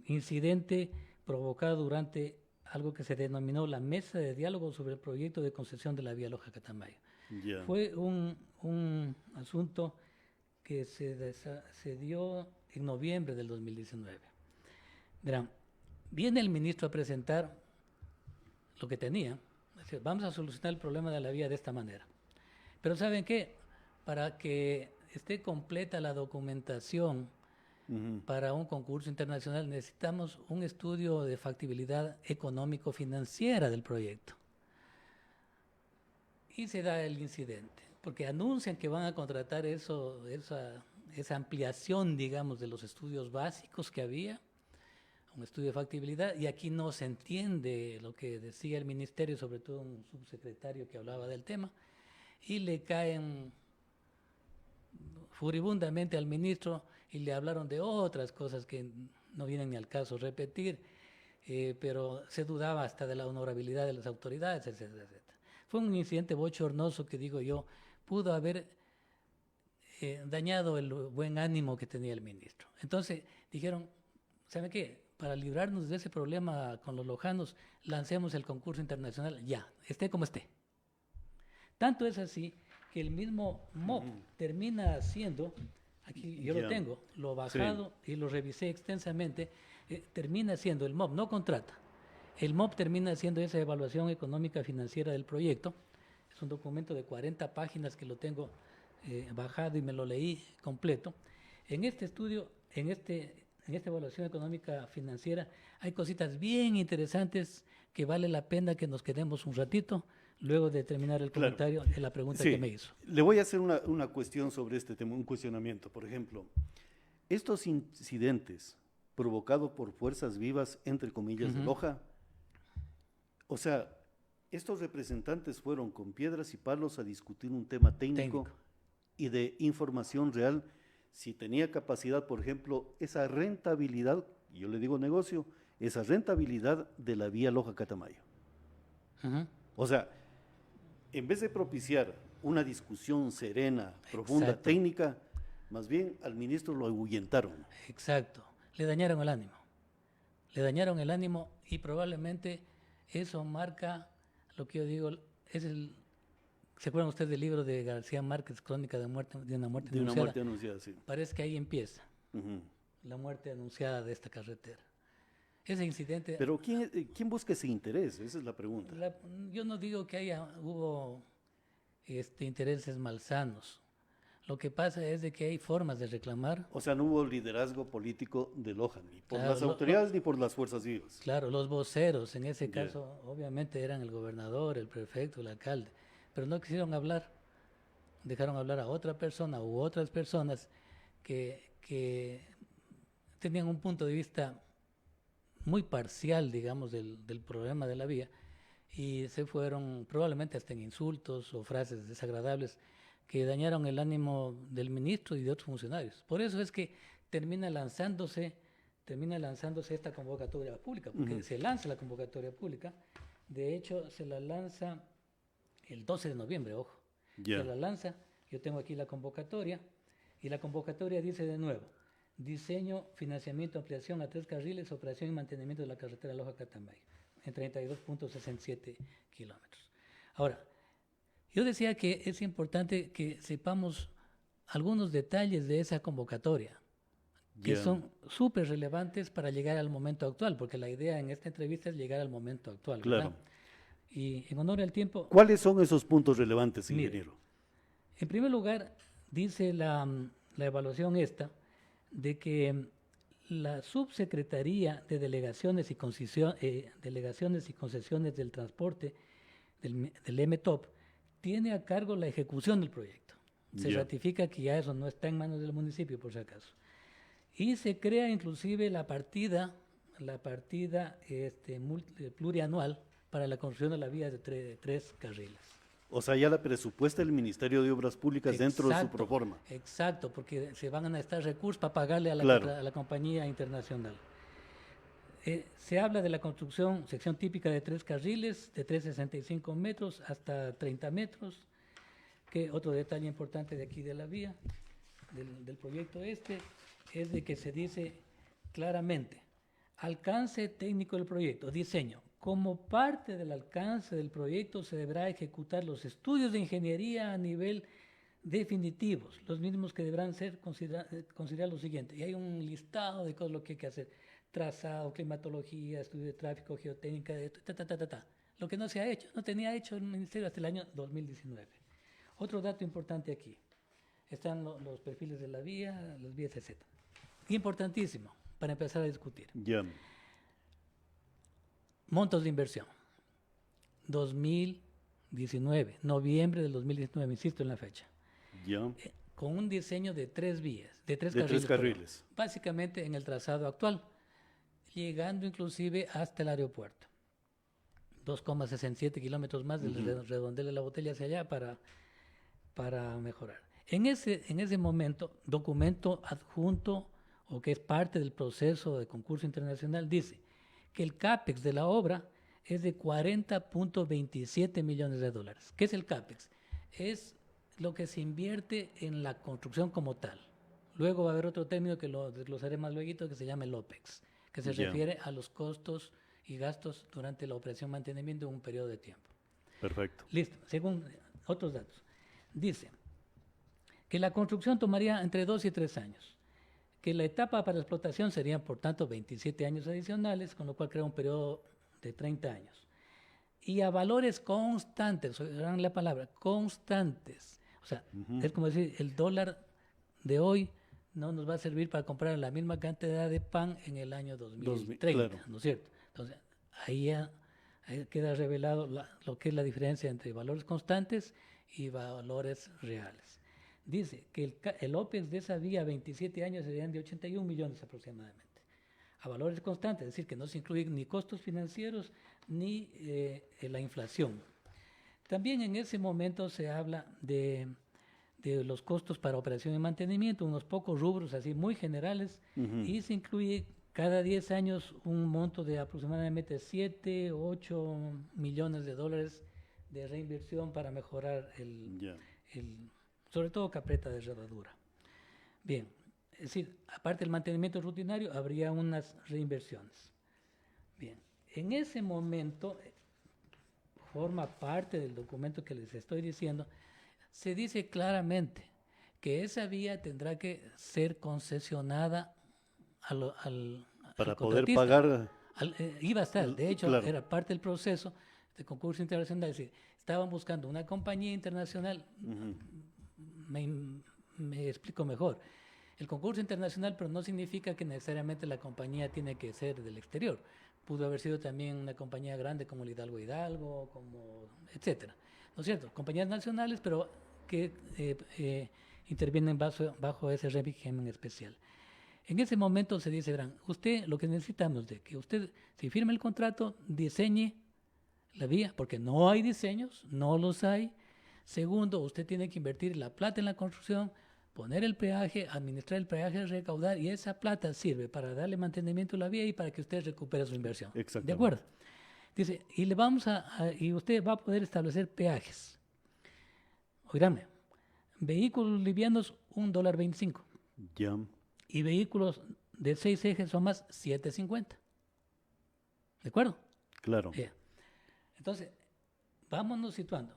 incidente provocado durante algo que se denominó la mesa de diálogo sobre el proyecto de concesión de la vía Loja-Catamayo. Yeah. Fue un asunto que se dio en noviembre del 2019. Verán, viene el ministro a presentar lo que tenía, es decir, vamos a solucionar el problema de la vía de esta manera. Pero ¿saben qué? Para que esté completa la documentación para un concurso internacional necesitamos un estudio de factibilidad económico-financiera del proyecto. Y se da el incidente, porque anuncian que van a contratar esa ampliación, digamos, de los estudios básicos que había, un estudio de factibilidad, y aquí no se entiende lo que decía el ministerio, sobre todo un subsecretario que hablaba del tema, y le caen furibundamente al ministro y le hablaron de otras cosas que no vienen ni al caso repetir, pero se dudaba hasta de la honorabilidad de las autoridades, etcétera, etcétera. Fue un incidente bochornoso que, digo yo, pudo haber dañado el buen ánimo que tenía el ministro. Entonces dijeron, ¿saben qué? Para librarnos de ese problema con los lojanos, lancemos el concurso internacional ya, esté como esté. Tanto es así que el mismo MOP termina haciendo, aquí yo lo tengo, lo bajado y lo revisé extensamente, termina haciendo, el MOP no contrata, el MOP termina haciendo esa evaluación económica financiera del proyecto. Es un documento de 40 páginas que lo tengo bajado y me lo leí completo. En este estudio, en esta evaluación económica financiera, hay cositas bien interesantes que vale la pena que nos quedemos un ratito luego de terminar el comentario de la pregunta que me hizo. Le voy a hacer una cuestión sobre este tema, un cuestionamiento. Por ejemplo, estos incidentes provocados por fuerzas vivas, entre comillas, de Loja, o sea, estos representantes fueron con piedras y palos a discutir un tema técnico y de información real, si tenía capacidad, por ejemplo, esa rentabilidad, yo le digo negocio, esa rentabilidad de la vía Loja-Catamayo. O sea, en vez de propiciar una discusión serena, profunda, técnica, más bien al ministro lo ahuyentaron. Exacto, le dañaron el ánimo. Le dañaron el ánimo y probablemente eso marca lo que yo digo, ¿se acuerdan ustedes del libro de García Márquez, Crónica de una muerte anunciada? De una muerte anunciada, sí. Parece que ahí empieza la muerte anunciada de esta carretera. Ese incidente... Pero ¿quién busca ese interés? Esa es la pregunta. Yo no digo que hubo intereses malsanos. Lo que pasa es de que hay formas de reclamar. O sea, no hubo liderazgo político de Loja, ni por las autoridades ni por las fuerzas vivas. Claro, los voceros en ese caso obviamente eran el gobernador, el prefecto, el alcalde, pero no quisieron hablar. Dejaron hablar a otra persona u otras personas que tenían un punto de vista muy parcial, digamos, del problema de la vía, y se fueron probablemente hasta en insultos o frases desagradables que dañaron el ánimo del ministro y de otros funcionarios. Por eso es que termina lanzándose esta convocatoria pública, porque se lanza la convocatoria pública. De hecho, se la lanza el 12 de noviembre, ojo. Se la lanza, yo tengo aquí la convocatoria, y la convocatoria dice de nuevo: diseño, financiamiento, ampliación a 3 carriles, operación y mantenimiento de la carretera Loja-Catamayo, en 32.67 kilómetros. Ahora, yo decía que es importante que sepamos algunos detalles de esa convocatoria, que son súper relevantes para llegar al momento actual, porque la idea en esta entrevista es llegar al momento actual. Claro. ¿Verdad? Y en honor al tiempo... ¿Cuáles son esos puntos relevantes, ingeniero? Mire, en primer lugar, dice la evaluación esta, de que la Subsecretaría de Delegaciones y Concesiones del Transporte del MTOP tiene a cargo la ejecución del proyecto. Se ratifica que ya eso no está en manos del municipio, por si acaso. Y se crea inclusive la partida plurianual para la construcción de la vía de 3 carriles. O sea, ya la presupuesta el Ministerio de Obras Públicas dentro de su proforma. Exacto, porque se van a necesitar recursos para pagarle a la compañía internacional. Se habla de la construcción, sección típica de 3 carriles, de 3,65 metros hasta 30 metros, que otro detalle importante de aquí de la vía, del proyecto es de que se dice claramente: alcance técnico del proyecto, diseño. Como parte del alcance del proyecto se deberá ejecutar los estudios de ingeniería a nivel definitivos, los mismos que deberán ser considerar lo siguiente. Y hay un listado de cosas lo que hay que hacer: trazado, climatología, estudio de tráfico, geotécnica, lo que no se ha hecho, no tenía hecho el Ministerio hasta el año 2019. Otro dato importante aquí, están los perfiles de la vía, las vías, etc. Importantísimo, para empezar a discutir. Montos de inversión. 2019, noviembre del 2019, insisto en la fecha. Con un diseño de 3 vías, de 3 carriles. Básicamente en el trazado actual, llegando inclusive hasta el aeropuerto. 2,67 kilómetros más del redondel de la botella hacia allá para mejorar. En ese momento, documento adjunto o que es parte del proceso de concurso internacional dice que el CAPEX de la obra es de $40.27 millones. ¿Qué es el CAPEX? Es lo que se invierte en la construcción como tal. Luego va a haber otro término que lo desglosaré más luego, que se llama el OPEX, que se refiere a los costos y gastos durante la operación mantenimiento en un periodo de tiempo. Perfecto. Listo. Según otros datos, dice que la construcción tomaría entre 2 y 3 años, que la etapa para la explotación serían, por tanto, 27 años adicionales, con lo cual crea un periodo de 30 años. Y a valores constantes, oigan la palabra, constantes. O sea, es como decir, el dólar de hoy no nos va a servir para comprar la misma cantidad de pan en el año 2030, claro. ¿No es cierto? Entonces, ahí queda revelado lo que es la diferencia entre valores constantes y valores reales. Dice que el OPEX de esa vía a 27 años serían de 81 millones aproximadamente. A valores constantes, es decir, que no se incluyen ni costos financieros ni la inflación. También en ese momento se habla de los costos para operación y mantenimiento, unos pocos rubros así muy generales, y se incluye cada 10 años un monto de aproximadamente 7 o 8 millones de dólares de reinversión para mejorar sobre todo carpeta de rodadura. Bien, es decir, aparte del mantenimiento rutinario, habría unas reinversiones. Bien, en ese momento, forma parte del documento que les estoy diciendo, se dice claramente que esa vía tendrá que ser concesionada para poder pagar. Iba a estar, de hecho, era parte del proceso de concurso internacional, es decir, estaban buscando una compañía internacional. Me explico mejor. El concurso internacional, pero no significa que necesariamente la compañía tiene que ser del exterior. Pudo haber sido también una compañía grande como el Hidalgo, como etcétera. ¿No es cierto? Compañías nacionales, pero que intervienen bajo ese régimen especial. En ese momento se dice, verán, usted, lo que necesitamos de que usted, si firma el contrato, diseñe la vía, porque no hay diseños, no los hay. Segundo, usted tiene que invertir la plata en la construcción, poner el peaje, administrar el peaje, recaudar, y esa plata sirve para darle mantenimiento a la vía y para que usted recupere su inversión. ¿De acuerdo? Dice, y y usted va a poder establecer peajes. Oiganme, vehículos livianos, $1.25. Ya. Y vehículos de 6 ejes o más, $7.50. ¿De acuerdo? Claro. Entonces, vámonos situando.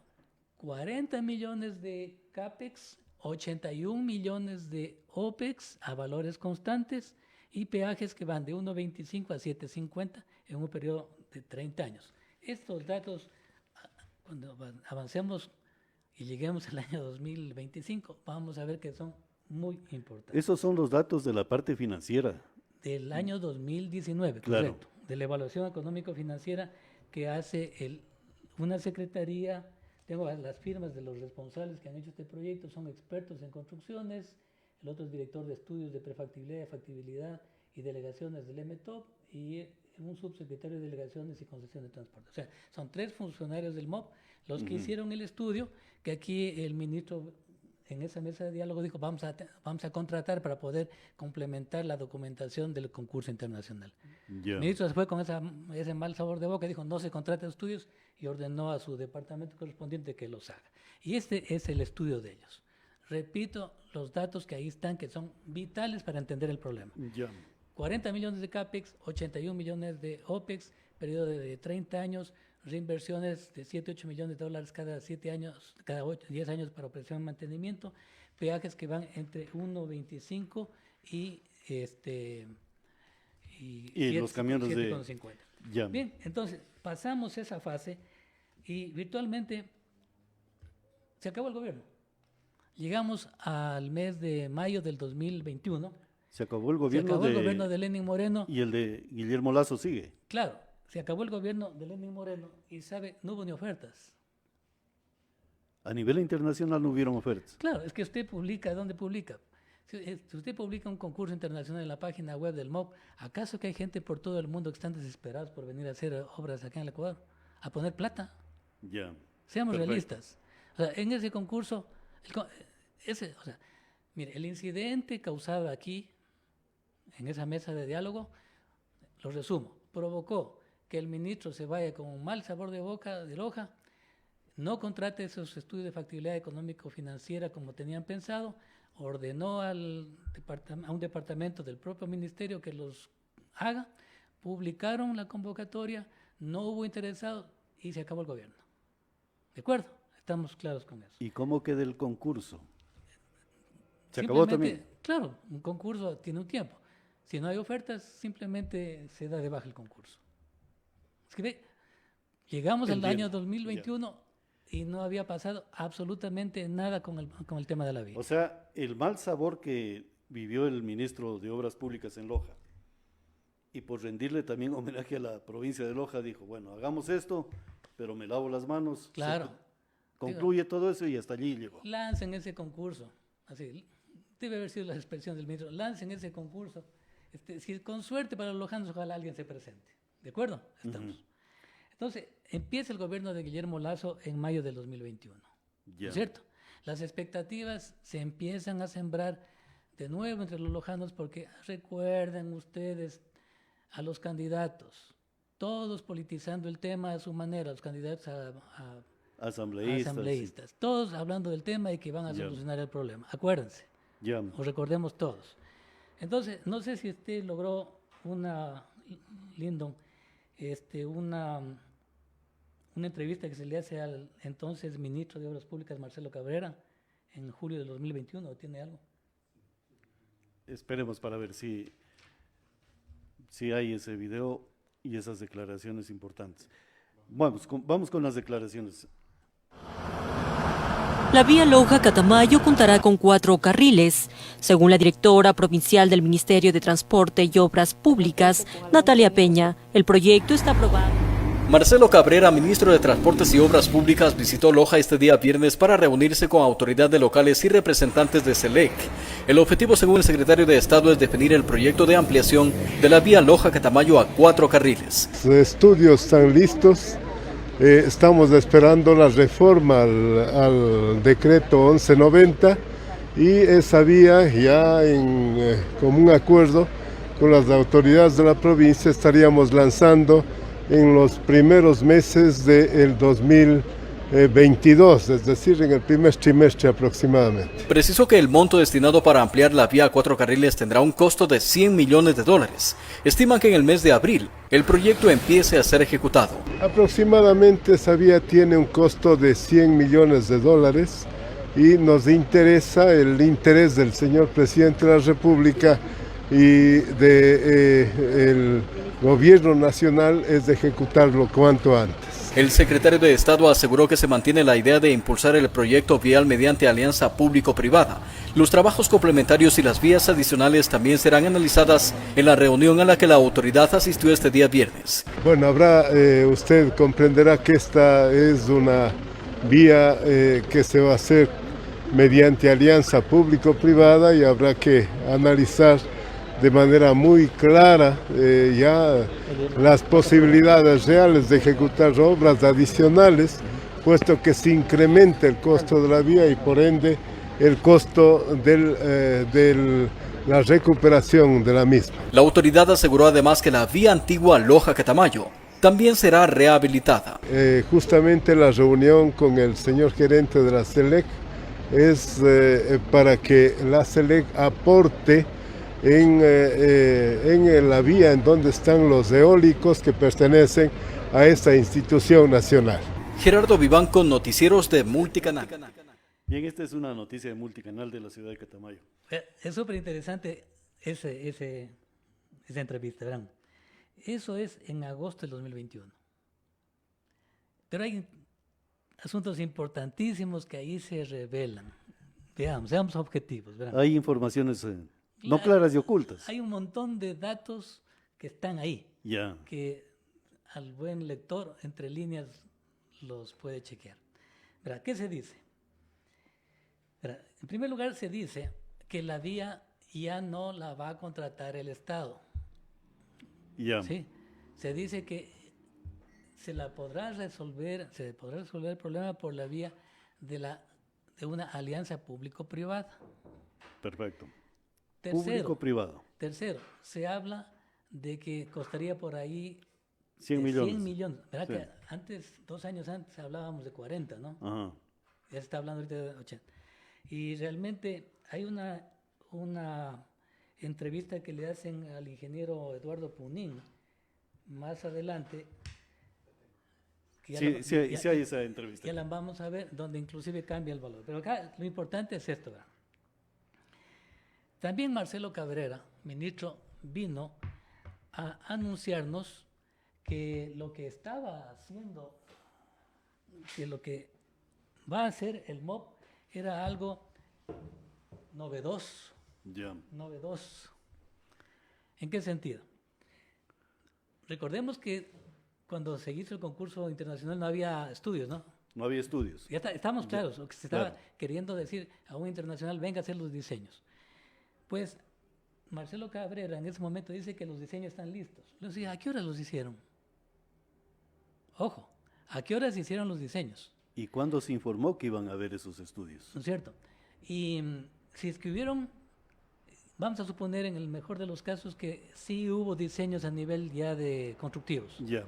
40 millones de CAPEX, 81 millones de OPEX a valores constantes y peajes que van de 1.25 a 7.50 en un periodo de 30 años. Estos datos, cuando avancemos y lleguemos al año 2025, vamos a ver que son muy importantes. Esos son los datos de la parte financiera. Del año 2019, claro. Correcto. De la evaluación económico-financiera que hace una secretaría. Tengo las firmas de los responsables que han hecho este proyecto, son expertos en construcciones, el otro es director de estudios de prefactibilidad, factibilidad y delegaciones del MTOP, y un subsecretario de delegaciones y concesión de transporte. O sea, son 3 funcionarios del MOP los que hicieron el estudio, que aquí el ministro en esa mesa de diálogo dijo, vamos a contratar para poder complementar la documentación del concurso internacional. El ministro se fue con ese mal sabor de boca, dijo, no se contraten estudios, y ordenó a su departamento correspondiente que los haga. Y este es el estudio de ellos. Repito los datos que ahí están, que son vitales para entender el problema. 40 millones de CAPEX, 81 millones de OPEX, periodo de 30 años, reinversiones de 7-8 millones de dólares cada 7 años, cada 10 años para operación y mantenimiento, peajes que van entre 1.25 y los camiones 7.50. Bien, entonces pasamos esa fase y virtualmente se acabó el gobierno. Llegamos al mes de mayo del 2021. Se acabó el gobierno de Lenín Moreno. Y el de Guillermo Lasso sigue. Claro, se acabó el gobierno de Lenín Moreno y, no hubo ni ofertas. A nivel internacional no hubieron ofertas. Claro, es que usted publica, ¿dónde publica? Si usted publica un concurso internacional en la página web del MOP, ¿acaso que hay gente por todo el mundo que están desesperados por venir a hacer obras acá en el Ecuador? A poner plata. Seamos realistas. O sea, en ese concurso, mire, el incidente causado aquí, en esa mesa de diálogo, lo resumo, provocó que el ministro se vaya con un mal sabor de boca de Loja, no contrate esos estudios de factibilidad económico-financiera como tenían pensado, ordenó a un departamento del propio ministerio que los haga, publicaron la convocatoria, no hubo interesados y se acabó el gobierno. ¿De acuerdo? Estamos claros con eso. ¿Y cómo queda el concurso? ¿Se acabó también? Claro, un concurso tiene un tiempo. Si no hay ofertas, simplemente se da de baja el concurso. Es que llegamos al año 2021 y no había pasado absolutamente nada con el tema de la vía. O sea, el mal sabor que vivió el ministro de Obras Públicas en Loja, y por rendirle también homenaje a la provincia de Loja, dijo, bueno, hagamos esto, pero me lavo las manos. Claro. Concluye todo eso y hasta allí llegó. Lancen ese concurso. Así, debe haber sido la expresión del ministro. Lancen ese concurso. Si con suerte para los lojanos, ojalá alguien se presente. ¿De acuerdo? Estamos. Entonces, empieza el gobierno de Guillermo Lasso en mayo del 2021. ¿No es cierto? Las expectativas se empiezan a sembrar de nuevo entre los lojanos porque recuerden ustedes a los candidatos, todos politizando el tema a su manera, los candidatos a asambleístas, sí. Todos hablando del tema y que van a solucionar el problema. Acuérdense, o recordemos todos. Entonces, no sé si usted logró una entrevista que se le hace al entonces ministro de Obras Públicas, Marcelo Cabrera, en julio del 2021, ¿o tiene algo? Esperemos para ver si hay ese video y esas declaraciones importantes. Vamos con las declaraciones. La vía Loja-Catamayo contará con 4 carriles. Según la directora provincial del Ministerio de Transporte y Obras Públicas, Natalia Peña, el proyecto está aprobado. Marcelo Cabrera, ministro de Transportes y Obras Públicas, visitó Loja este día viernes para reunirse con autoridades locales y representantes de SELEC. El objetivo, según el secretario de Estado, es definir el proyecto de ampliación de la vía Loja-Catamayo a 4 carriles. Los estudios están listos. Estamos esperando la reforma al decreto 1190 y esa vía ya en común acuerdo con las autoridades de la provincia estaríamos lanzando en los primeros meses del 2022, es decir, en el primer trimestre aproximadamente. Precisó que el monto destinado para ampliar la vía a 4 carriles tendrá un costo de $100 millones. Estiman que en el mes de abril el proyecto empiece a ser ejecutado. Aproximadamente esa vía tiene un costo de $100 millones y nos interesa el interés del señor presidente de la República y del gobierno nacional es de ejecutarlo cuanto antes. El secretario de Estado aseguró que se mantiene la idea de impulsar el proyecto vial mediante alianza público-privada. Los trabajos complementarios y las vías adicionales también serán analizadas en la reunión a la que la autoridad asistió este día viernes. Bueno, usted comprenderá que esta es una vía que se va a hacer mediante alianza público-privada y habrá que analizar de manera muy clara ya las posibilidades reales de ejecutar obras adicionales, puesto que se incrementa el costo de la vía y por ende el costo de la recuperación de la misma. La autoridad aseguró además que la vía antigua Loja-Catamayo también será rehabilitada. Justamente la reunión con el señor gerente de la SELEC es para que la SELEC aporte en la vía en donde están los eólicos que pertenecen a esta institución nacional. Gerardo Vivanco, Noticieros de Multicanal. Bien, esta es una noticia de Multicanal de la ciudad de Catamayo. Es súper interesante esa entrevista, verán. Eso es en agosto del 2021. Pero hay asuntos importantísimos que ahí se revelan. Veamos, seamos objetivos. Verán. Hay informaciones no claras y ocultas. Hay un montón de datos que están ahí, Ya. que al buen lector, entre líneas, los puede chequear. Verá, ¿qué se dice? Verá, en primer lugar, se dice que la vía ya no la va a contratar el Estado. Ya. ¿Sí? Se dice que se podrá resolver el problema por la vía de una alianza público-privada. Perfecto. Público-privado. Tercero, se habla de que costaría por ahí 100 millones. 100 millones. ¿Verdad Sí. que antes, 2 años antes, hablábamos de 40, ¿no? Ajá. Ya se está hablando ahorita de 80. Y realmente hay una entrevista que le hacen al ingeniero Eduardo Punín más adelante. Que Sí hay esa entrevista. Ya la vamos a ver, donde inclusive cambia el valor. Pero acá lo importante es esto, ¿verdad? También Marcelo Cabrera, ministro, vino a anunciarnos que lo que estaba haciendo, que lo que va a hacer el MOP era algo novedoso. Ya. Novedoso. ¿En qué sentido? Recordemos que cuando se hizo el concurso internacional no había estudios, ¿no? No había estudios. Ya estamos claros, lo que se estaba Claro. queriendo decir a un internacional, venga a hacer los diseños. Pues Marcelo Cabrera en ese momento dice que los diseños están listos. Le decía, ¿a qué hora los hicieron? Ojo, ¿a qué hora se hicieron los diseños? ¿Y cuándo se informó que iban a haber esos estudios? ¿No es cierto? Y si es que hubieron, vamos a suponer en el mejor de los casos que sí hubo diseños a nivel ya de constructivos. Ya.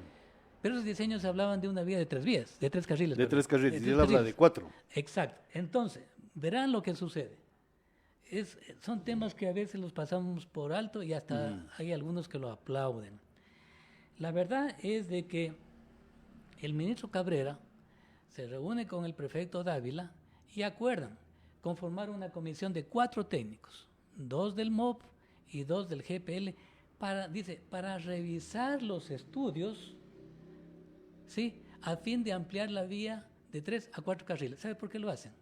Pero esos diseños hablaban de una vía de 3 vías, de 3 carriles. De perdón. 3 carriles, y tres él habla carriles. de 4. Exacto. Entonces, verán lo que sucede. Son temas que a veces los pasamos por alto y hasta hay algunos que lo aplauden. La verdad es de que el ministro Cabrera se reúne con el prefecto Dávila y acuerdan conformar una comisión de 4 técnicos, 2 del MOP y 2 del GPL, para revisar los estudios, ¿sí?, a fin de ampliar la vía de 3 a 4 carriles. ¿Sabe por qué lo hacen?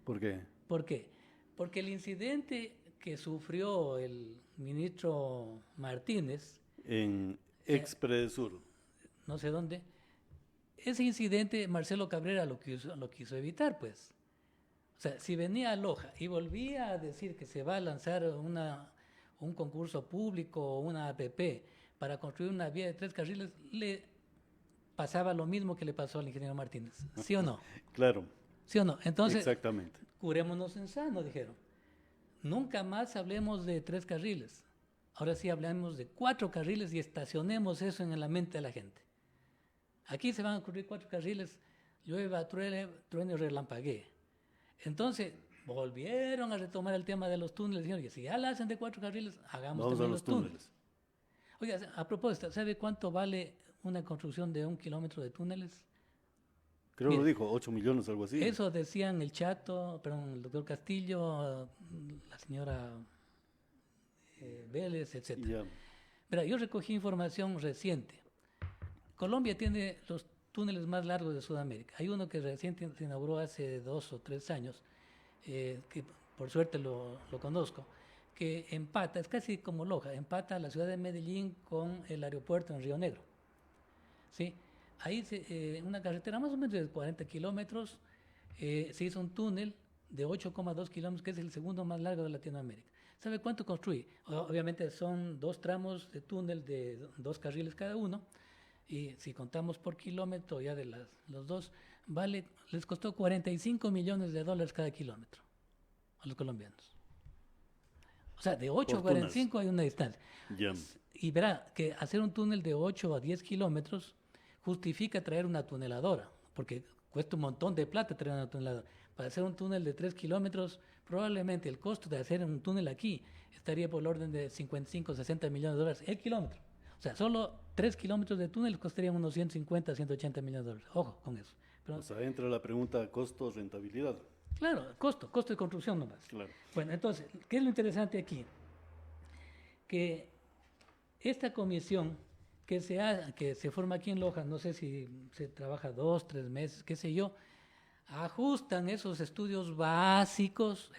¿Por qué? ¿Por qué? Porque el incidente que sufrió el ministro Martínez En Expredesur. no sé dónde, ese incidente Marcelo Cabrera lo quiso evitar, pues. O sea, si venía a Loja y volvía a decir que se va a lanzar un concurso público o una APP para construir una vía de 3 carriles, le pasaba lo mismo que le pasó al ingeniero Martínez. ¿Sí o no? Claro. ¿Sí o no? Entonces, exactamente. curémonos en sano, dijeron. nunca más hablemos de 3 carriles. Ahora sí hablemos de 4 carriles y estacionemos eso en la mente de la gente. Aquí se van a ocurrir 4 carriles, llueva, truene, relampaguee. Entonces, volvieron a retomar el tema de los túneles. Dijeron que si ya la hacen de 4 carriles, hagamos también los túneles. Oiga, a propósito, ¿sabe cuánto vale una construcción de 1 kilómetro de túneles? Creo que lo dijo, 8 millones, algo así. Eso decían el Chato, perdón, el doctor Castillo, la señora Vélez, etc. Yeah. Mira, yo recogí información reciente. Colombia tiene los túneles más largos de Sudamérica. Hay uno que recién se inauguró hace 2 o 3 años, que por suerte lo conozco, que empata, es casi como Loja, empata la ciudad de Medellín con el aeropuerto en Río Negro. ¿Sí? Ahí, una carretera más o menos de 40 kilómetros, se hizo un túnel de 8,2 kilómetros, que es el segundo más largo de Latinoamérica. ¿Sabe cuánto construye? Obviamente son 2 tramos de túnel de 2 carriles cada uno, y si contamos por kilómetro ya de los dos, les costó $45 millones cada kilómetro a los colombianos. O sea, de 8 a 45 hay una distancia. Yeah. Y verá que hacer un túnel de 8 a 10 kilómetros justifica traer una tuneladora, porque cuesta un montón de plata traer una tuneladora. Para hacer un túnel de 3 kilómetros, probablemente el costo de hacer un túnel aquí estaría por el orden de 55, 60 millones de dólares el kilómetro. O sea, solo 3 kilómetros de túnel costarían unos 150, 180 millones de dólares. Ojo con eso. Pero, o sea, entra la pregunta costo-rentabilidad. Claro, costo de construcción nomás. Claro. Bueno, entonces, ¿qué es lo interesante aquí? Que esta comisión que se forma aquí en Loja, no sé si se trabaja 2, 3 meses, qué sé yo, ajustan esos estudios básicos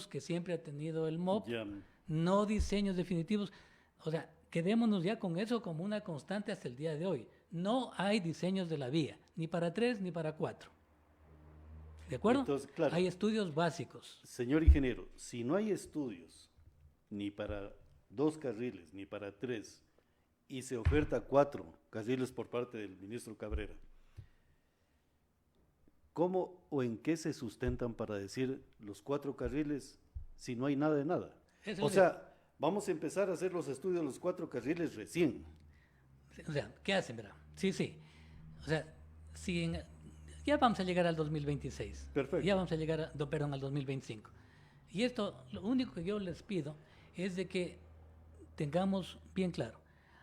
que siempre ha tenido el MOP, Yeah. no diseños definitivos. O sea, quedémonos ya con eso como una constante hasta el día de hoy. No hay diseños de la vía, ni para 3 ni para 4. ¿De acuerdo? Entonces, claro, hay estudios básicos. Señor ingeniero, si no hay estudios ni para 2 carriles ni para 3 y se oferta 4 carriles por parte del ministro Cabrera, ¿cómo o en qué se sustentan para decir los 4 carriles si no hay nada de nada? O sea, vamos a empezar a hacer los estudios de los 4 carriles recién. O sea, ¿qué hacen, verdad? Sí. O sea, ya vamos a llegar al 2026. Perfecto. Ya vamos a llegar al 2025. Y esto, lo único que yo les pido es de que tengamos bien claro.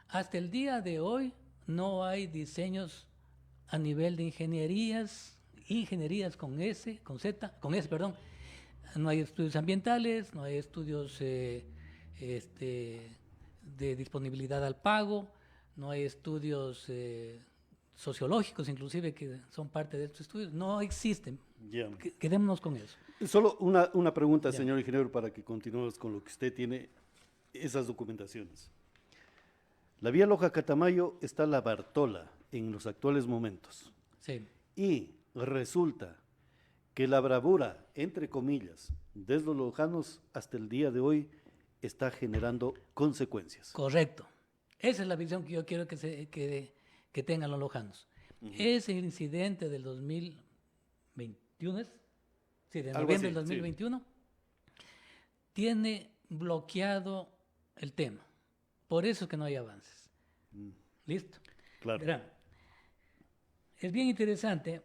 Hasta el día de hoy no hay diseños a nivel de ingenierías con S, no hay estudios ambientales, no hay estudios de disponibilidad al pago, no hay estudios sociológicos inclusive que son parte de estos estudios, no existen. Yeah. Quedémonos con eso. Solo una pregunta, señor ingeniero, para que continuemos con lo que usted tiene, esas documentaciones. La vía Loja-Catamayo está la Bartola en los actuales momentos. Sí. Y resulta que la bravura, entre comillas, desde los lojanos hasta el día de hoy está generando consecuencias. Correcto. Esa es la visión que yo quiero que tengan los lojanos. Ese incidente del 2021, de noviembre del 2021, tiene bloqueado el tema. Por eso es que no hay avances. ¿Listo? Claro. Verán, es bien interesante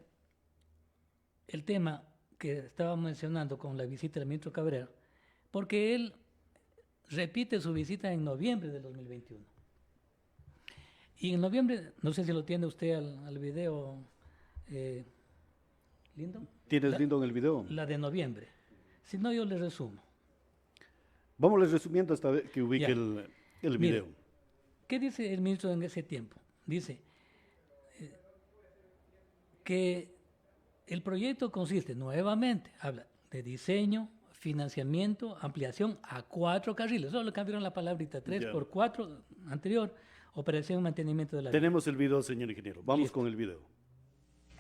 el tema que estaba mencionando con la visita del ministro Cabrera, porque él repite su visita en noviembre del 2021. Y en noviembre, no sé si lo tiene usted al video, Lindo. ¿Tienes Lindo en el video? La de noviembre. Si no, yo le resumo. Vamos resumiendo hasta que ubique el video. Mire, ¿qué dice el ministro en ese tiempo? Dice que el proyecto consiste, nuevamente, habla de diseño, financiamiento, ampliación a 4 carriles. Solo cambiaron la palabrita 3 por 4 anterior, operación y mantenimiento de la vía. Tenemos el video, señor ingeniero. Vamos con el video.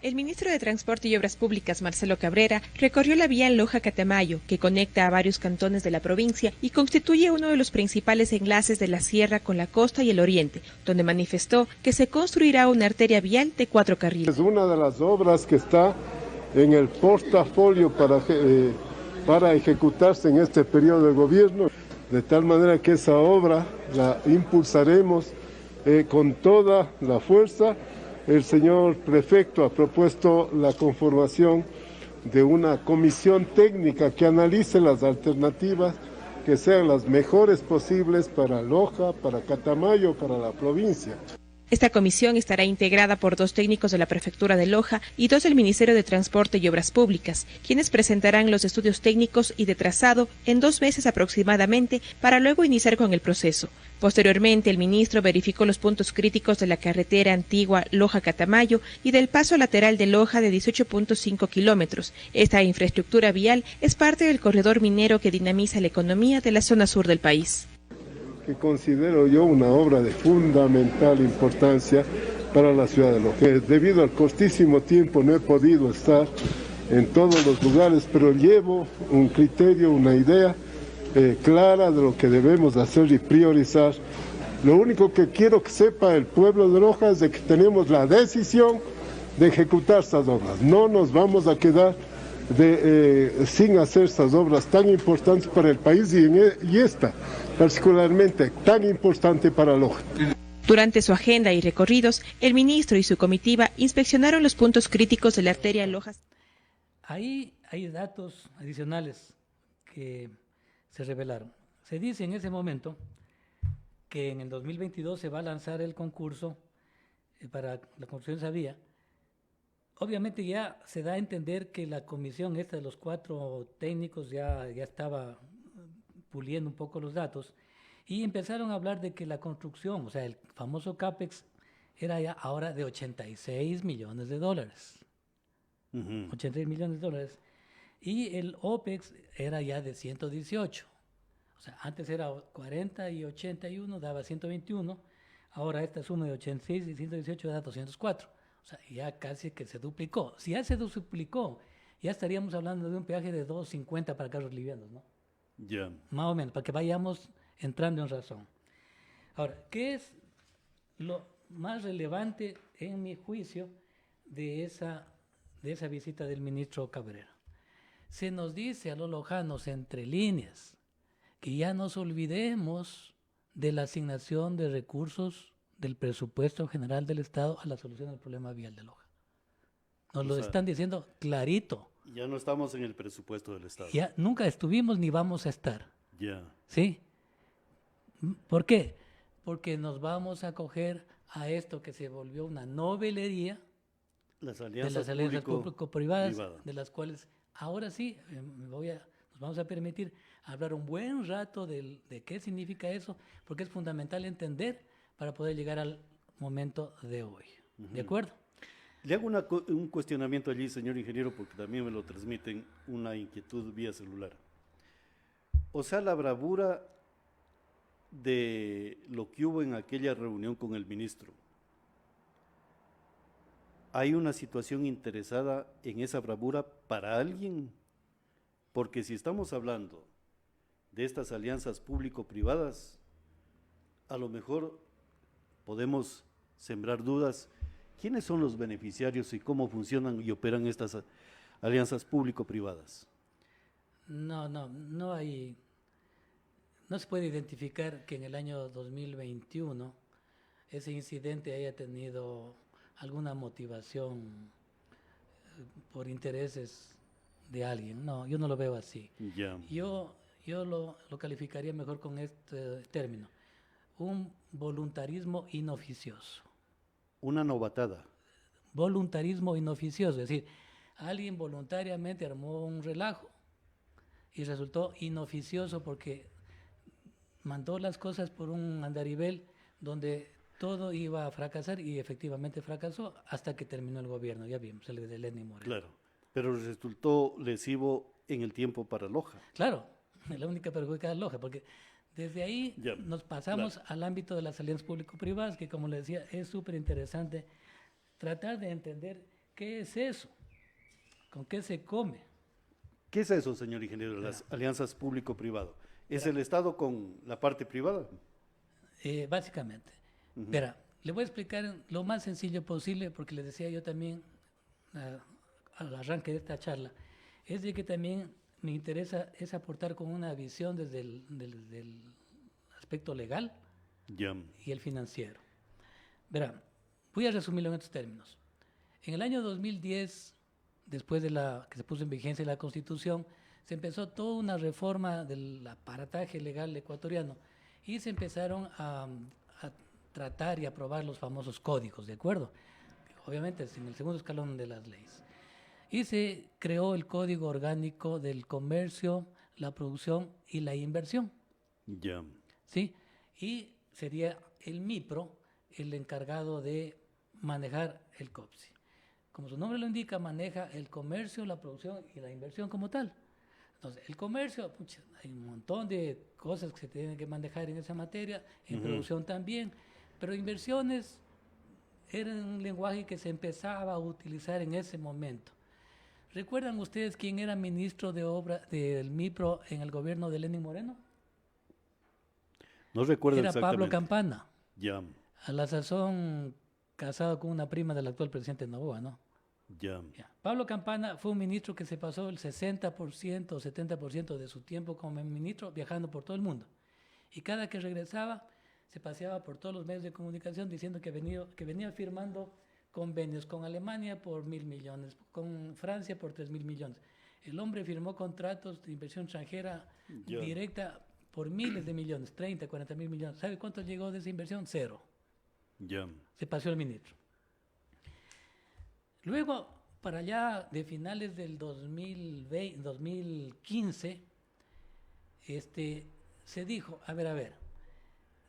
El ministro de Transporte y Obras Públicas, Marcelo Cabrera, recorrió la vía Loja-Catamayo, que conecta a varios cantones de la provincia y constituye uno de los principales enlaces de la sierra con la costa y el oriente, donde manifestó que se construirá una arteria vial de 4 carriles. Es una de las obras que está en el portafolio para para ejecutarse en este periodo de gobierno, de tal manera que esa obra la impulsaremos con toda la fuerza. El señor prefecto ha propuesto la conformación de una comisión técnica que analice las alternativas que sean las mejores posibles para Loja, para Catamayo, para la provincia. Esta comisión estará integrada por 2 técnicos de la Prefectura de Loja y 2 del Ministerio de Transporte y Obras Públicas, quienes presentarán los estudios técnicos y de trazado en 2 meses aproximadamente para luego iniciar con el proceso. Posteriormente, el ministro verificó los puntos críticos de la carretera antigua Loja-Catamayo y del paso lateral de Loja de 18.5 kilómetros. Esta infraestructura vial es parte del corredor minero que dinamiza la economía de la zona sur del país. Que considero yo una obra de fundamental importancia para la ciudad de Loja. Debido al cortísimo tiempo no he podido estar en todos los lugares, pero llevo un criterio, una idea clara de lo que debemos hacer y priorizar. Lo único que quiero que sepa el pueblo de Loja es de que tenemos la decisión de ejecutar estas obras. No nos vamos a quedar sin hacer estas obras tan importantes para el país y esta particularmente tan importante para Loja. Durante su agenda y recorridos, el ministro y su comitiva inspeccionaron los puntos críticos de la arteria Loja. Ahí hay datos adicionales que se revelaron. Se dice en ese momento que en el 2022 se va a lanzar el concurso para la construcción de esa vía. Obviamente ya se da a entender que la comisión esta de los 4 técnicos ya estaba puliendo un poco los datos y empezaron a hablar de que la construcción, o sea, el famoso CAPEX, era ya ahora de $86 millones. 86 millones de dólares. Y el OPEX era ya de 118. O sea, antes era 40 y 81, daba 121. Ahora esta suma de 86 y 118 da 204. O sea, ya casi que se duplicó. Si ya se duplicó, ya estaríamos hablando de un peaje de $2.50 para carros livianos, ¿no? Ya. Más o menos, para que vayamos entrando en razón. Ahora, ¿qué es lo más relevante, en mi juicio, de esa visita del ministro Cabrera? Se nos dice a los lojanos, entre líneas, que ya nos olvidemos de la asignación de recursos del presupuesto general del Estado a la solución del problema vial de Loja. Nos lo están diciendo clarito. Ya no estamos en el presupuesto del Estado. Ya nunca estuvimos ni vamos a estar. Ya. ¿Sí? ¿Por qué? Porque nos vamos a acoger a esto que se volvió una novelería las alianzas público-privadas, de las cuales ahora sí nos vamos a permitir hablar un buen rato de qué significa eso, porque es fundamental entender para poder llegar al momento de hoy. ¿De acuerdo? Le hago un cuestionamiento allí, señor ingeniero, porque también me lo transmiten, una inquietud vía celular. O sea, la bravura de lo que hubo en aquella reunión con el ministro. ¿Hay una situación interesada en esa bravura para alguien? Porque si estamos hablando de estas alianzas público-privadas, a lo mejor podemos sembrar dudas. ¿Quiénes son los beneficiarios y cómo funcionan y operan estas alianzas público-privadas? No se puede identificar que en el año 2021 ese incidente haya tenido alguna motivación por intereses de alguien. No, yo no lo veo así. Ya. Yo lo calificaría mejor con este término: un voluntarismo inoficioso. Una novatada. Voluntarismo inoficioso, es decir, alguien voluntariamente armó un relajo y resultó inoficioso porque mandó las cosas por un andarivel donde todo iba a fracasar y efectivamente fracasó hasta que terminó el gobierno. Ya vimos el de Lenín Moreno. Claro, pero resultó lesivo en el tiempo para Loja. Claro, la única perjudicada es Loja, porque desde ahí nos pasamos al ámbito de las alianzas público-privadas, que como le decía, es súper interesante tratar de entender qué es eso, con qué se come. ¿Qué es eso, señor ingeniero, las alianzas público-privado? ¿Es el Estado con la parte privada? Básicamente. Verá, le voy a explicar lo más sencillo posible, porque les decía yo también al arranque de esta charla, es de que también me interesa es aportar con una visión desde el aspecto legal y el financiero. Verá, voy a resumirlo en estos términos. En el año 2010, después de que se puso en vigencia la Constitución, se empezó toda una reforma del aparataje legal ecuatoriano y se empezaron a tratar y aprobar los famosos códigos, ¿de acuerdo? Obviamente es en el segundo escalón de las leyes. Y se creó el Código Orgánico del Comercio, la Producción y la Inversión. ¿Sí? Y sería el MIPRO el encargado de manejar el COPSI. Como su nombre lo indica, maneja el comercio, la producción y la inversión como tal. Entonces, el comercio, hay un montón de cosas que se tienen que manejar en esa materia, en producción también, pero inversiones era un lenguaje que se empezaba a utilizar en ese momento. ¿Recuerdan ustedes quién era ministro de obra del MIPRO en el gobierno de Lenín Moreno? No recuerdo era exactamente. Pablo Campana. Ya. A la sazón casado con una prima del actual presidente Noboa, ¿no? Ya. Pablo Campana fue un ministro que se pasó el 60% o 70% de su tiempo como ministro viajando por todo el mundo. Y cada que regresaba se paseaba por todos los medios de comunicación diciendo que venía firmando convenios con Alemania por 1.000 millones, con Francia por 3.000 millones. El hombre firmó contratos de inversión extranjera directa por miles de millones, 30, 40 mil millones. ¿Sabe cuánto llegó de esa inversión? Cero. Se pasó el ministro. Luego, para allá de finales del 2015, se dijo, a ver,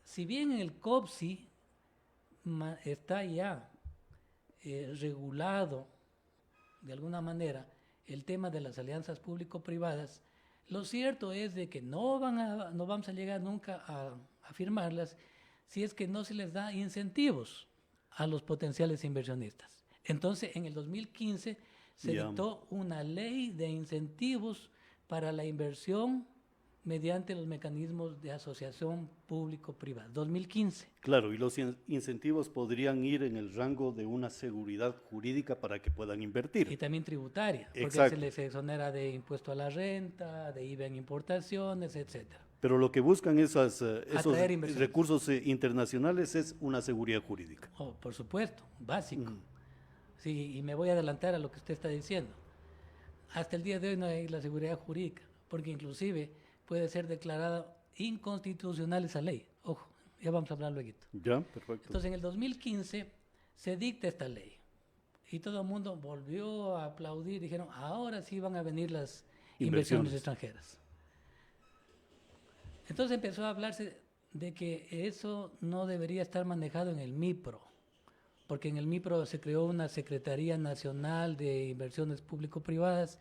si bien en el COPSI está ya regulado de alguna manera el tema de las alianzas público-privadas, lo cierto es de que no vamos a llegar nunca a firmarlas si es que no se les da incentivos a los potenciales inversionistas. Entonces, en el 2015 se dictó una ley de incentivos para la inversión mediante los mecanismos de asociación público-privada. 2015. Claro, y los incentivos podrían ir en el rango de una seguridad jurídica para que puedan invertir. Y también tributaria, porque Exacto. se les exonera de impuesto a la renta, de IVA en importaciones, etcétera. Pero lo que buscan esos Atraer inversiones. recursos internacionales es una seguridad jurídica. Oh, por supuesto, básico. Sí, y me voy a adelantar a lo que usted está diciendo. Hasta el día de hoy no hay la seguridad jurídica, porque inclusive puede ser declarada inconstitucional esa ley. Ojo, ya vamos a hablar luego. Ya, perfecto. Entonces, en el 2015 se dicta esta ley y todo el mundo volvió a aplaudir. Dijeron, ahora sí van a venir las inversiones extranjeras. Entonces empezó a hablarse de que eso no debería estar manejado en el MIPRO, porque en el MIPRO se creó una Secretaría Nacional de Inversiones Público-Privadas,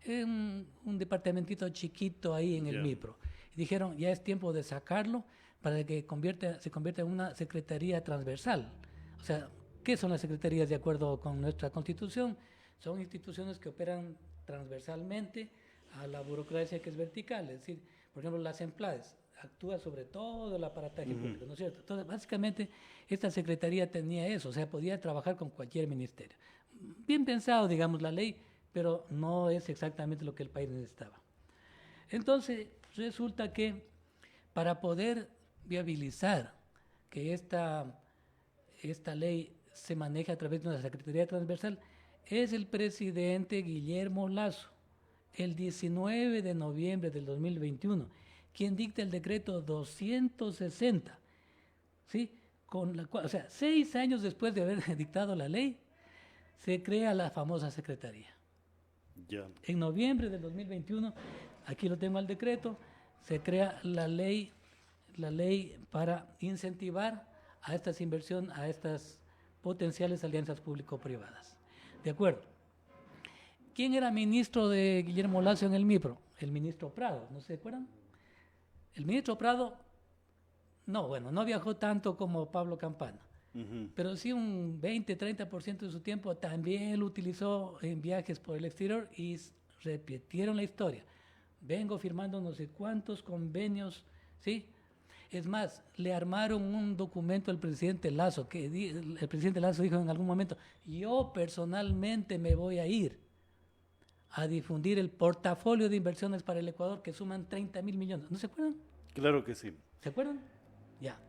un departamentito chiquito ahí en el MIPRO. Y dijeron, ya es tiempo de sacarlo para que se convierta en una secretaría transversal. O sea, ¿qué son las secretarías de acuerdo con nuestra Constitución? Son instituciones que operan transversalmente a la burocracia que es vertical. Es decir, por ejemplo, las EMPLADES actúa sobre todo el aparataje público, ¿no es cierto? Entonces, básicamente, esta secretaría tenía eso, o sea, podía trabajar con cualquier ministerio. Bien pensado, digamos, la ley, pero no es exactamente lo que el país necesitaba. Entonces, resulta que para poder viabilizar que esta ley se maneje a través de una secretaría transversal, es el presidente Guillermo Lasso, el 19 de noviembre del 2021, quien dicta el decreto 260, ¿sí? Con la cual, o sea, 6 años después de haber dictado la ley, se crea la famosa secretaría. En noviembre del 2021, aquí lo tengo al decreto, se crea la ley para incentivar a estas inversiones, a estas potenciales alianzas público-privadas. ¿De acuerdo? ¿Quién era ministro de Guillermo Lasso en el MIPRO? El ministro Prado, ¿no se acuerdan? El ministro Prado, no viajó tanto como Pablo Campana, pero sí un 20-30% de su tiempo también lo utilizó en viajes por el exterior y repitieron la historia. Vengo firmando no sé cuántos convenios, ¿sí? Es más, le armaron un documento al presidente Lasso, que el presidente Lasso dijo en algún momento, yo personalmente me voy a ir a difundir el portafolio de inversiones para el Ecuador que suman 30.000 millones. ¿No se acuerdan? Claro que sí. ¿Se acuerdan? Ya.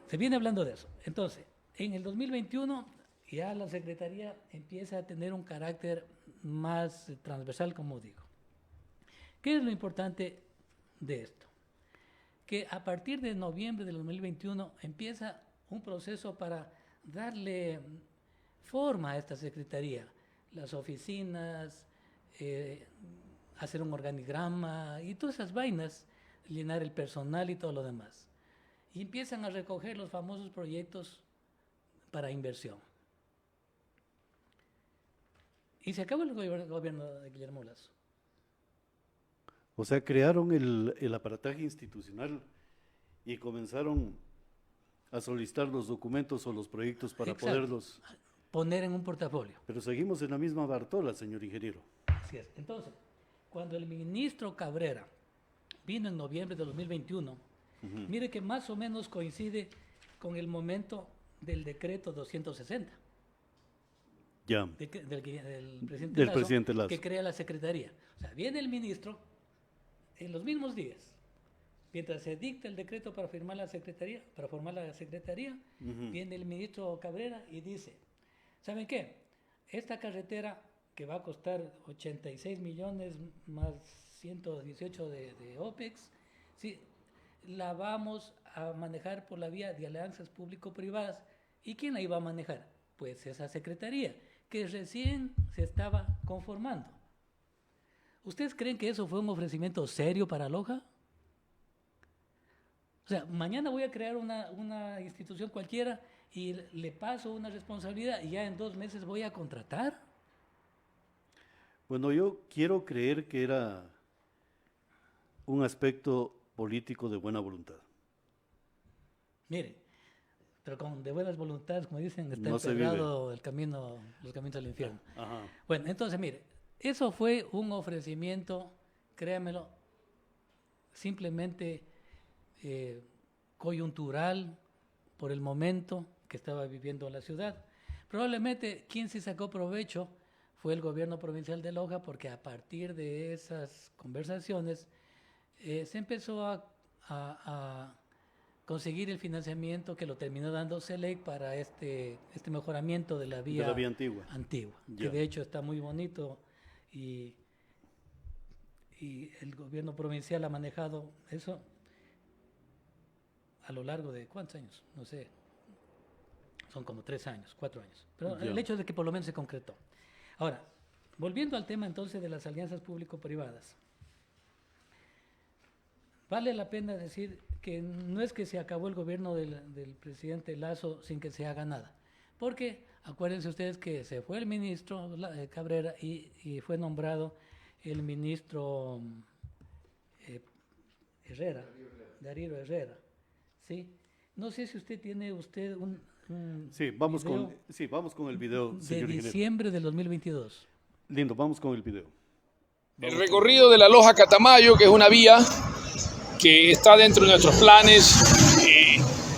Se viene hablando de eso. Entonces, en el 2021 ya la Secretaría empieza a tener un carácter más transversal, como digo. ¿Qué es lo importante de esto? Que a partir de noviembre del 2021 empieza un proceso para darle forma a esta Secretaría. Las oficinas, hacer un organigrama y todas esas vainas, llenar el personal y todo lo demás. Y empiezan a recoger los famosos proyectos para inversión. Y se acabó el gobierno de Guillermo Lasso. O sea, crearon el aparataje institucional y comenzaron a solicitar los documentos o los proyectos para Exacto. poderlos Poner en un portafolio. Pero seguimos en la misma Bartola, señor ingeniero. Así es. Entonces, cuando el ministro Cabrera vino en noviembre de 2021, mire que más o menos coincide con el momento del decreto 260. Ya. Del presidente Lasso, que crea la Secretaría. O sea, viene el ministro en los mismos días. Mientras se dicta el decreto para firmar la Secretaría, viene el ministro Cabrera y dice, ¿saben qué? Esta carretera que va a costar 86 millones más 118 de OPEX, ¿sí? La vamos a manejar por la vía de alianzas público-privadas. ¿Y quién la iba a manejar? Pues esa Secretaría, que recién se estaba conformando. ¿Ustedes creen que eso fue un ofrecimiento serio para Loja? O sea, mañana voy a crear una institución cualquiera y le paso una responsabilidad y ya en 2 meses voy a contratar. Bueno, yo quiero creer que era un aspecto político de buena voluntad. Mire, pero con de buenas voluntades, como dicen, está no empedrado los caminos del infierno. Ajá. Bueno, entonces mire, eso fue un ofrecimiento, créamelo, simplemente coyuntural por el momento que estaba viviendo la ciudad. Probablemente quien se sacó provecho fue el gobierno provincial de Loja, porque a partir de esas conversaciones se empezó a conseguir el financiamiento que lo terminó dando SELEC para este mejoramiento de la vía antigua, que de hecho está muy bonito y el gobierno provincial ha manejado eso a lo largo de ¿cuántos años? No sé, son como 3 años, 4 años, pero el hecho de que por lo menos se concretó. Ahora, volviendo al tema entonces de las alianzas público-privadas, vale la pena decir que no es que se acabó el gobierno del presidente Lasso sin que se haga nada, porque acuérdense ustedes que se fue el ministro Cabrera y fue nombrado el ministro Darío Herrera, ¿sí? No sé si usted tiene un sí, vamos con el video, señor de diciembre del 2022. Lindo, vamos con el video. El recorrido de la Loja Catamayo, que es una vía que está dentro de nuestros planes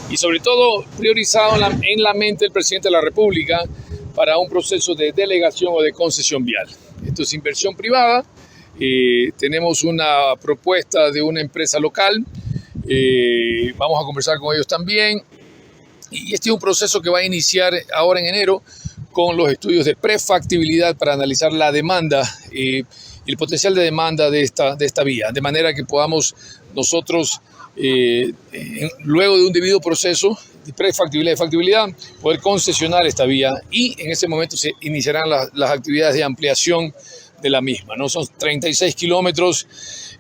y sobre todo priorizado en la mente del presidente de la República para un proceso de delegación o de concesión vial. Esto es inversión privada. Tenemos una propuesta de una empresa local. Vamos a conversar con ellos también. Y este es un proceso que va a iniciar ahora en enero con los estudios de prefactibilidad para analizar la demanda y el potencial de demanda de esta vía, de manera que podamos nosotros, luego de un debido proceso de prefactibilidad y factibilidad, poder concesionar esta vía y en ese momento se iniciarán las actividades de ampliación de la misma, ¿no? Son 36 kilómetros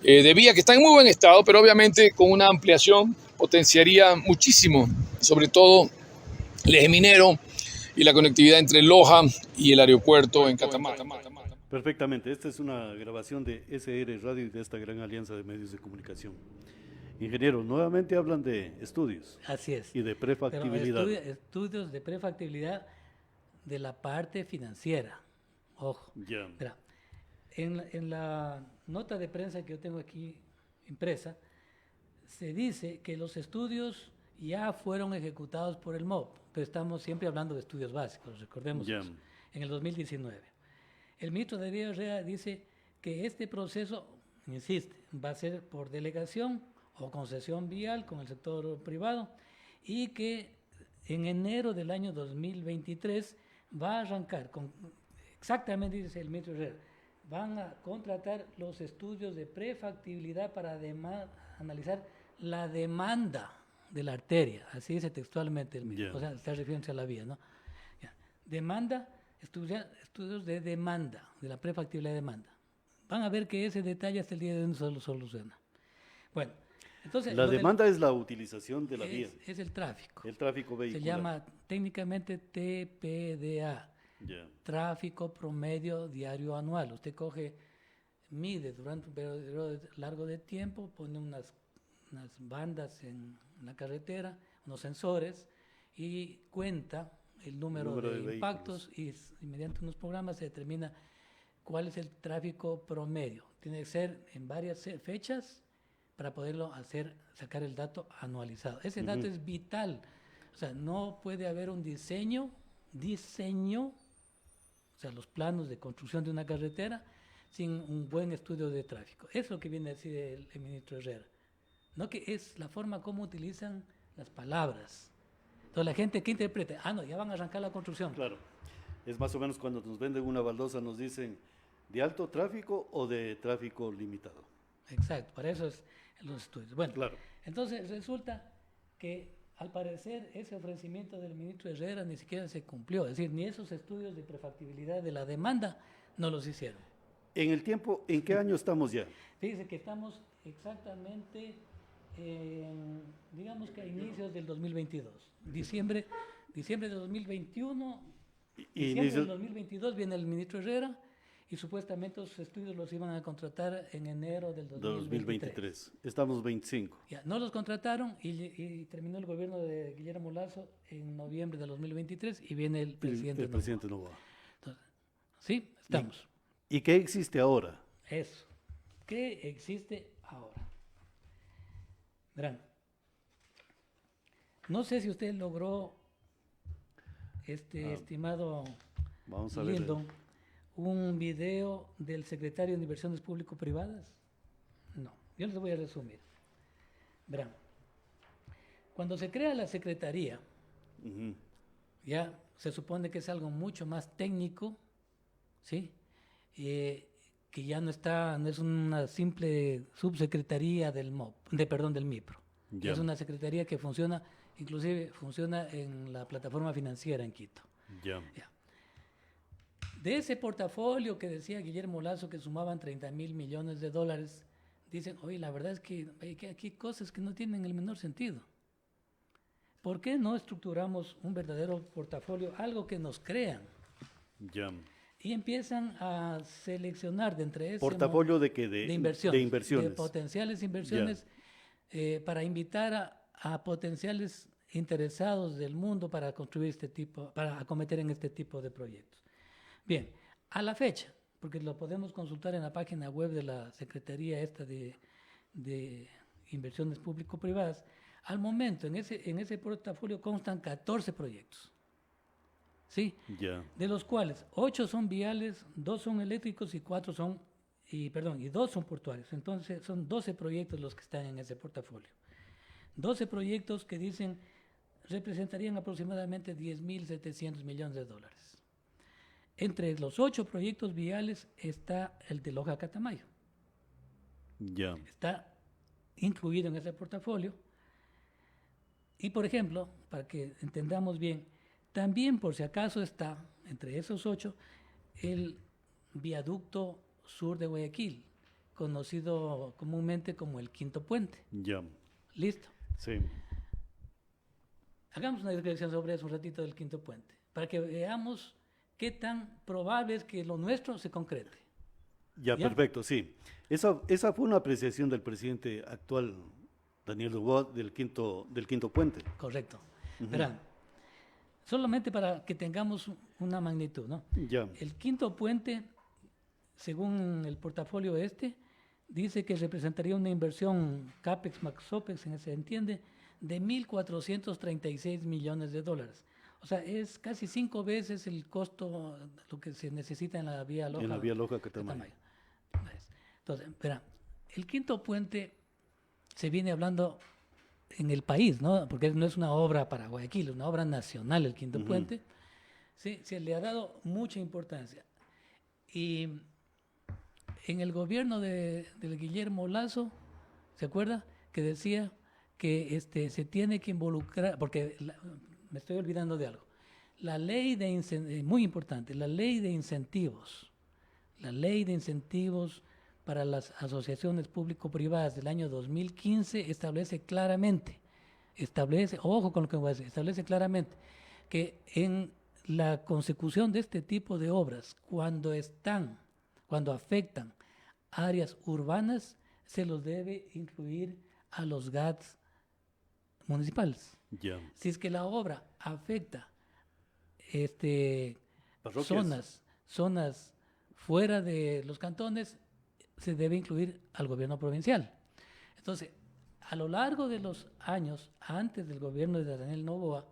de vía que está en muy buen estado, pero obviamente con una ampliación potenciaría muchísimo, sobre todo el eje minero y la conectividad entre Loja y el aeropuerto en Catamayo. Perfectamente, esta es una grabación de SR Radio y de esta gran alianza de medios de comunicación. Ingeniero, nuevamente hablan de estudios. Así es. Y de prefactibilidad. Pero estudios de prefactibilidad de la parte financiera. Ojo. Ya. Mira, en la nota de prensa que yo tengo aquí impresa, se dice que los estudios ya fueron ejecutados por el MOP, pero estamos siempre hablando de estudios básicos, recordemos eso, en el 2019. El ministro Darío Herrera dice que este proceso, insiste, va a ser por delegación o concesión vial con el sector privado y que en enero del año 2023 va a arrancar con, exactamente dice el ministro Herrera, van a contratar los estudios de prefactibilidad para analizar la demanda de la arteria, así dice textualmente el ministro, o sea, está refiriéndose a la vía, ¿no? Demanda, estudios de demanda, de la prefactibilidad de demanda. Van a ver que ese detalle hasta el día de hoy no se lo soluciona. Bueno, entonces... La demanda es la utilización de la vía. Es el tráfico. El tráfico vehicular. Se llama técnicamente TPDA. Yeah. Tráfico promedio diario anual. Usted mide durante un periodo largo de tiempo, pone unas bandas en la carretera, unos sensores, y cuenta el número de impactos y mediante unos programas se determina cuál es el tráfico promedio. Tiene que ser en varias fechas para poderlo sacar el dato anualizado. Ese dato es vital. O sea, no puede haber un diseño, o sea, los planos de construcción de una carretera sin un buen estudio de tráfico. Es lo que viene a decir el ministro Herrera. No, que es la forma como utilizan las palabras. Entonces la gente que interpreta, no, ya van a arrancar la construcción. Claro, es más o menos cuando nos venden una baldosa, nos dicen de alto tráfico o de tráfico limitado. Exacto, para eso es los estudios. Bueno, claro. Entonces resulta que al parecer ese ofrecimiento del ministro Herrera ni siquiera se cumplió, es decir, ni esos estudios de prefactibilidad de la demanda no los hicieron. En el tiempo, ¿en qué año estamos ya? Fíjese que estamos exactamente, digamos que a inicios del 2022, diciembre de 2021, diciembre del 2022 viene el ministro Herrera y supuestamente los estudios los iban a contratar en enero del 2023. Estamos 25. Ya, no los contrataron y terminó el gobierno de Guillermo Lasso en noviembre del 2023 y viene el presidente El presidente Noboa. Entonces, sí, estamos. ¿Y qué existe ahora? Eso. ¿Qué existe ahora? Verán, no sé si usted logró, estimado vamos a Lindo, un video del secretario de Inversiones Público-Privadas. No, yo les voy a resumir. Verán, cuando se crea la secretaría, ya se supone que es algo mucho más técnico, ¿sí? Que ya no es una simple subsecretaría del MIPRO. Ya. Es una secretaría que funciona, inclusive funciona en la plataforma financiera en Quito. Ya. De ese portafolio que decía Guillermo Lasso que sumaban 30.000 millones de dólares, dicen, oye, la verdad es que hay aquí cosas que no tienen el menor sentido. ¿Por qué no estructuramos un verdadero portafolio, algo que nos crean? Ya. Y empiezan a seleccionar de entre ese portafolio de inversiones, de potenciales inversiones, para invitar a potenciales interesados del mundo para construir para acometer en este tipo de proyectos. Bien, a la fecha, porque lo podemos consultar en la página web de la Secretaría de Inversiones Público-Privadas, al momento en ese portafolio constan 14 proyectos. ¿Sí? Yeah. De los cuales 8 son viales, 2 son eléctricos y 2 son portuarios. Entonces son 12 proyectos los que están en ese portafolio. 12 proyectos que dicen representarían aproximadamente 10.700 millones de dólares. Entre los 8 proyectos viales está el de Loja Catamayo. Yeah. Está incluido en ese portafolio. Y por ejemplo, para que entendamos bien, también, por si acaso, está, entre esos 8, el viaducto sur de Guayaquil, conocido comúnmente como el Quinto Puente. Ya. ¿Listo? Sí. Hagamos una descripción sobre eso un ratito del Quinto Puente, para que veamos qué tan probable es que lo nuestro se concrete. Ya, perfecto, sí. Esa fue una apreciación del presidente actual, Daniel Noboa, del quinto Puente. Correcto. Verán, solamente para que tengamos una magnitud, ¿no? Ya. El Quinto Puente, según el portafolio dice que representaría una inversión CAPEX más OPEX, se entiende, de 1.436 millones de dólares. O sea, es casi 5 veces el costo lo que se necesita en la vía Loja. En la vía Loja Catamayo. Entonces, espera, el quinto puente se viene hablando en el país, ¿no? Porque no es una obra para Guayaquil, es una obra nacional el quinto puente. Sí, se le ha dado mucha importancia. Y en el gobierno del Guillermo Lasso, ¿se acuerda? Que decía que se tiene que involucrar, porque me estoy olvidando de algo. La ley de muy importante, la ley de incentivos para las asociaciones público-privadas del año 2015 establece claramente, ojo con lo que voy a decir, establece claramente que en la consecución de este tipo de obras, cuando afectan áreas urbanas, se los debe incluir a los GATS municipales. Ya. Si es que la obra afecta zonas fuera de los cantones, se debe incluir al gobierno provincial. Entonces, a lo largo de los años, antes del gobierno de Daniel Noboa,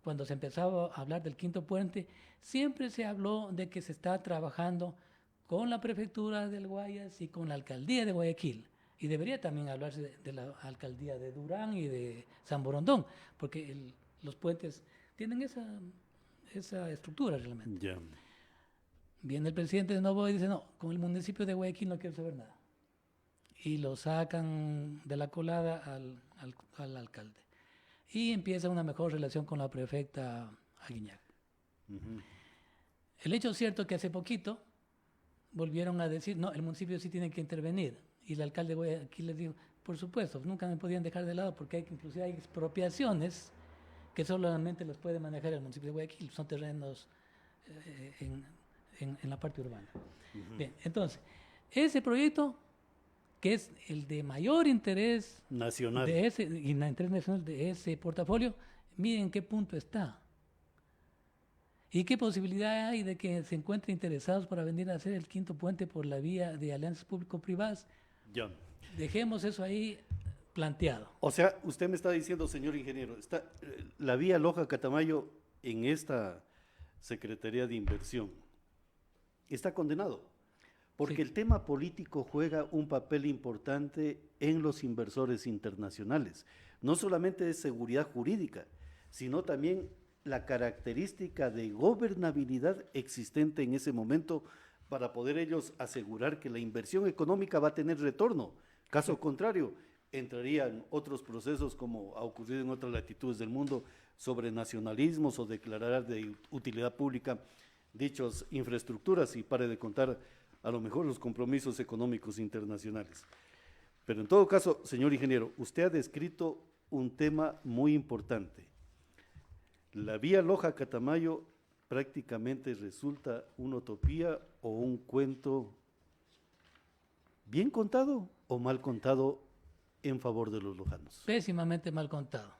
cuando se empezaba a hablar del quinto puente, siempre se habló de que se está trabajando con la prefectura del Guayas y con la alcaldía de Guayaquil. Y debería también hablarse de la alcaldía de Durán y de San Borondón, porque los puentes tienen esa estructura realmente. Ya. Viene el presidente de Noboa y dice, no, con el municipio de Guayaquil no quiero saber nada. Y lo sacan de la colada al alcalde. Y empieza una mejor relación con la prefecta Aguiñac. El hecho es cierto que hace poquito volvieron a decir, no, el municipio sí tiene que intervenir. Y el alcalde de Guayaquil les dijo, por supuesto, nunca me podían dejar de lado porque inclusive hay expropiaciones que solamente las puede manejar el municipio de Guayaquil, son terrenos en la parte urbana. Bien, entonces, ese proyecto, que es el de mayor interés nacional de ese portafolio, miren en qué punto está. ¿Y qué posibilidad hay de que se encuentren interesados para venir a hacer el quinto puente por la vía de alianzas público-privadas? Ya. Dejemos eso ahí planteado. O sea, usted me está diciendo, señor ingeniero, está la vía Loja Catamayo en esta Secretaría de Inversión está condenado, porque Sí. el tema político juega un papel importante en los inversores internacionales. No solamente es seguridad jurídica, sino también la característica de gobernabilidad existente en ese momento para poder ellos asegurar que la inversión económica va a tener retorno. Caso contrario, entrarían otros procesos como ha ocurrido en otras latitudes del mundo sobre nacionalismos o declarar de utilidad pública dichas infraestructuras y pare de contar a lo mejor los compromisos económicos internacionales. Pero en todo caso, señor ingeniero, usted ha descrito un tema muy importante. La vía Loja Catamayo prácticamente resulta una utopía o un cuento bien contado o mal contado en favor de los lojanos. Pésimamente mal contado.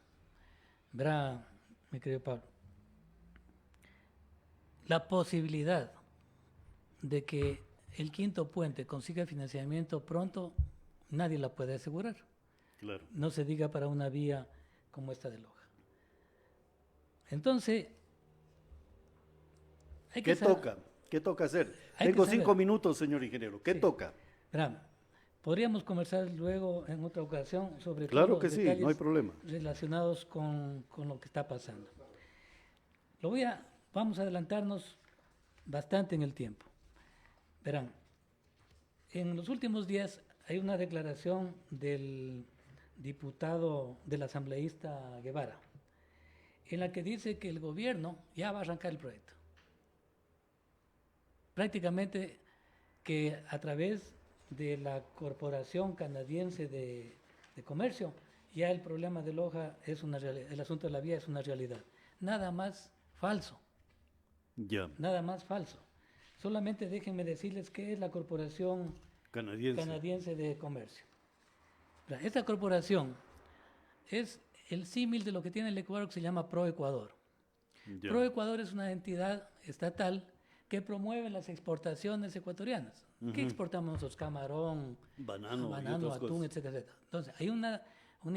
Verá, mi querido Pablo, la posibilidad de que el quinto puente consiga financiamiento pronto, nadie la puede asegurar. Claro. No se diga para una vía como esta de Loja. Entonces, hay que ¿Qué toca? ¿Qué toca hacer? Tengo 5 minutos, señor ingeniero. ¿Qué toca? Verá, podríamos conversar luego en otra ocasión sobre Claro todos que los sí, detalles no hay problema. relacionados con lo que está pasando. Vamos a adelantarnos bastante en el tiempo. Verán, en los últimos días hay una declaración del diputado, del asambleísta Guevara, en la que dice que el gobierno ya va a arrancar el proyecto. Prácticamente que a través de la Corporación Canadiense de Comercio, ya el problema de Loja es una realidad, el asunto de la vía es una realidad. Nada más falso. Ya. Nada más falso. Solamente déjenme decirles qué es la Corporación Canadiense de Comercio. Esta corporación es el símil de lo que tiene el Ecuador que se llama ProEcuador. ProEcuador es una entidad estatal que promueve las exportaciones ecuatorianas. ¿Qué exportamos nosotros? Camarón, banano, atún, etcétera, etcétera. Entonces, hay una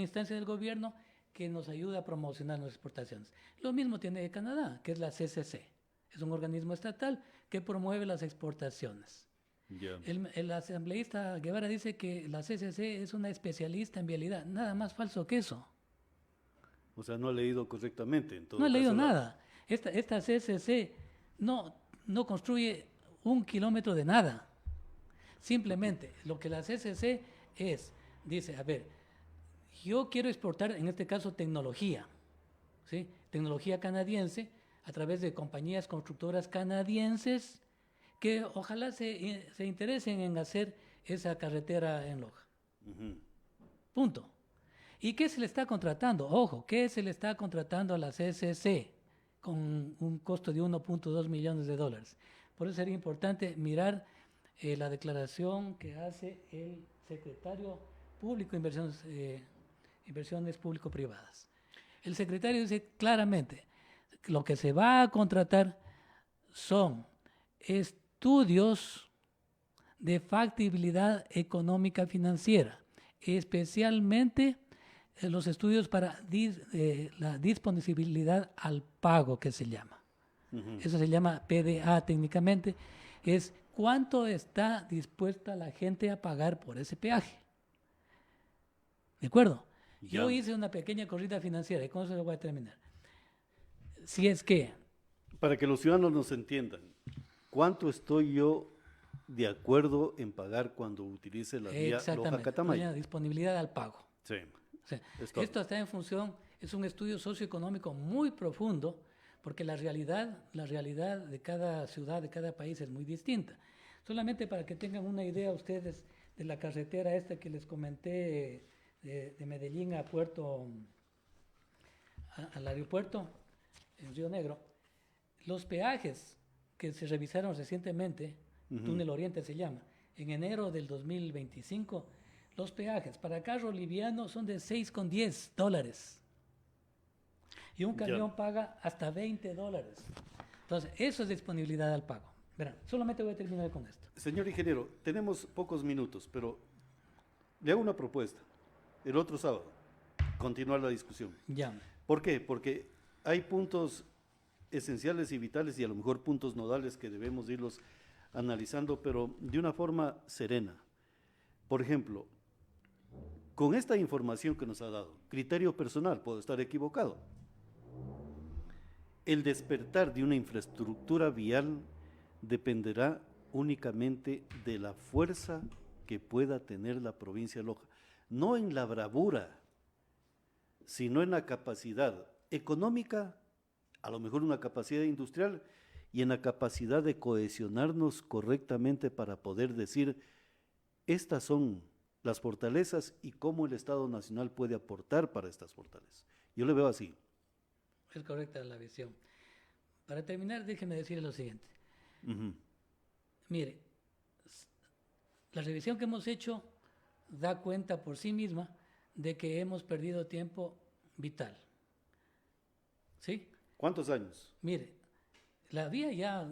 instancia del gobierno que nos ayuda a promocionar las exportaciones. Lo mismo tiene Canadá, que es la CCC. Es un organismo estatal que promueve las exportaciones. Yeah. El asambleísta Guevara dice que la CCC es una especialista en vialidad. Nada más falso que eso. O sea, no ha leído correctamente. En todo No he leído caso, nada. Esta CCC no construye 1 kilómetro de nada. Simplemente lo que la CCC dice, a ver, yo quiero exportar, en este caso, tecnología, ¿sí? Tecnología canadiense, a través de compañías constructoras canadienses que ojalá se interesen en hacer esa carretera en Loja. Punto. ¿Y qué se le está contratando? Ojo, ¿qué se le está contratando a la CCC con un costo de 1.2 millones de dólares? Por eso sería importante mirar la declaración que hace el secretario público de inversiones público-privadas. El secretario dice claramente, lo que se va a contratar son estudios de factibilidad económica financiera, especialmente los estudios para la disponibilidad al pago, que se llama. Eso se llama PDA técnicamente, es cuánto está dispuesta la gente a pagar por ese peaje. ¿De acuerdo? Ya. Yo hice una pequeña corrida financiera y con eso lo voy a terminar. Si es que... Para que los ciudadanos nos entiendan, ¿cuánto estoy yo de acuerdo en pagar cuando utilice la vía Loja-Catamayo? La disponibilidad al pago. Sí. O sea, esto está en función, es un estudio socioeconómico muy profundo, porque la realidad de cada ciudad, de cada país es muy distinta. Solamente para que tengan una idea ustedes de la carretera esta que les comenté de Medellín a al aeropuerto en Río Negro, los peajes que se revisaron recientemente, Túnel Oriente se llama, en enero del 2025, los peajes para carro liviano son de $6.10. Y un camión paga hasta $20. Entonces, eso es disponibilidad al pago. Verán, solamente voy a terminar con esto. Señor ingeniero, tenemos pocos minutos, pero le hago una propuesta. El otro sábado, continuar la discusión. Ya. ¿Por qué? Porque hay puntos esenciales y vitales y a lo mejor puntos nodales que debemos irlos analizando, pero de una forma serena. Por ejemplo, con esta información que nos ha dado, criterio personal, puedo estar equivocado. El despertar de una infraestructura vial dependerá únicamente de la fuerza que pueda tener la provincia de Loja, no en la bravura, sino en la capacidad económica, a lo mejor una capacidad industrial y en la capacidad de cohesionarnos correctamente para poder decir, estas son las fortalezas y cómo el Estado Nacional puede aportar para estas fortalezas. Yo le veo así. Es correcta la visión. Para terminar, déjeme decirle lo siguiente. Mire, la revisión que hemos hecho da cuenta por sí misma de que hemos perdido tiempo vital. ¿Sí? ¿Cuántos años? Mire, la vía ya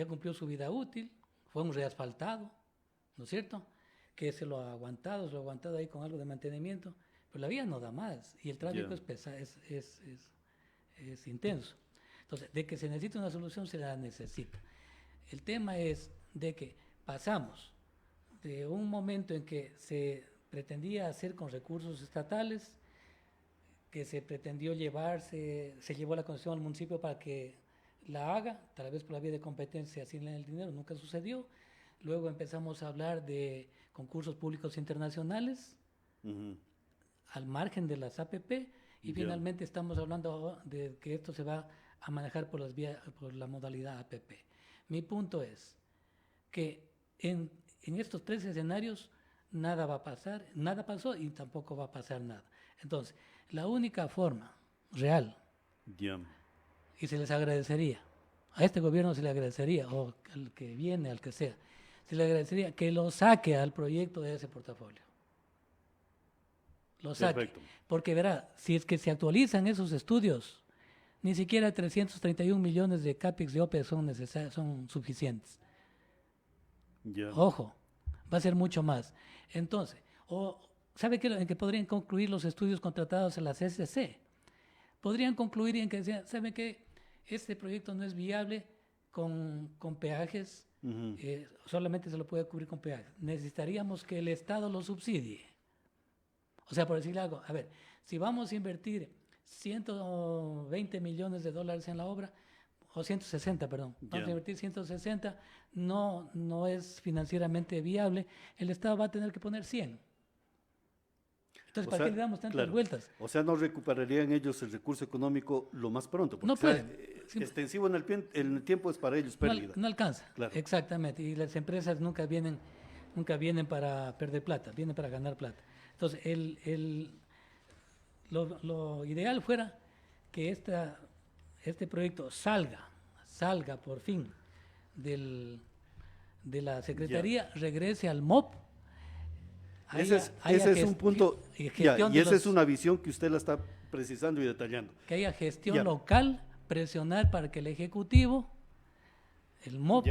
cumplió su vida útil, fue un reasfaltado, ¿no es cierto? Que se lo ha aguantado ahí con algo de mantenimiento, pero la vía no da más y el tráfico es intenso. Entonces, de que se necesita una solución, se la necesita. El tema es de que pasamos de un momento en que se pretendía hacer con recursos estatales, que se pretendió se llevó la concesión al municipio para que la haga, tal vez por la vía de competencia, sin el dinero, nunca sucedió. Luego empezamos a hablar de concursos públicos internacionales, al margen de las APP, y finalmente estamos hablando de que esto se va a manejar por la modalidad APP. Mi punto es que en estos 3 escenarios nada va a pasar, nada pasó y tampoco va a pasar nada. Entonces, la única forma real, y se les agradecería, a este gobierno se le agradecería, o al que viene, al que sea, se le agradecería que lo saque al proyecto de ese portafolio. Lo saque. Perfecto. Porque verá, si es que se actualizan esos estudios, ni siquiera 331 millones de CAPEX de OPE son suficientes. Ojo, va a ser mucho más. Entonces, o ¿sabe qué? En que podrían concluir los estudios contratados en la CCC. Podrían concluir en que decían, ¿saben qué? Este proyecto no es viable con peajes, solamente se lo puede cubrir con peajes. Necesitaríamos que el Estado lo subsidie. O sea, por decirle algo, a ver, si vamos a invertir 120 millones de dólares en la obra, o 160, perdón, vamos a invertir 160, no es financieramente viable, el Estado va a tener que poner 100. Entonces, ¿para qué le damos tantas vueltas? O sea, no recuperarían ellos el recurso económico lo más pronto. Porque no pueden. Extensivo en el tiempo es para ellos pérdida. No alcanza, exactamente. Y las empresas nunca vienen para perder plata, vienen para ganar plata. Entonces, lo ideal fuera que este proyecto salga por fin de la Secretaría, regrese al MOP. Ese es un punto, y esa es una visión que usted la está precisando y detallando. Que haya gestión local, presionar para que el Ejecutivo, el MOP,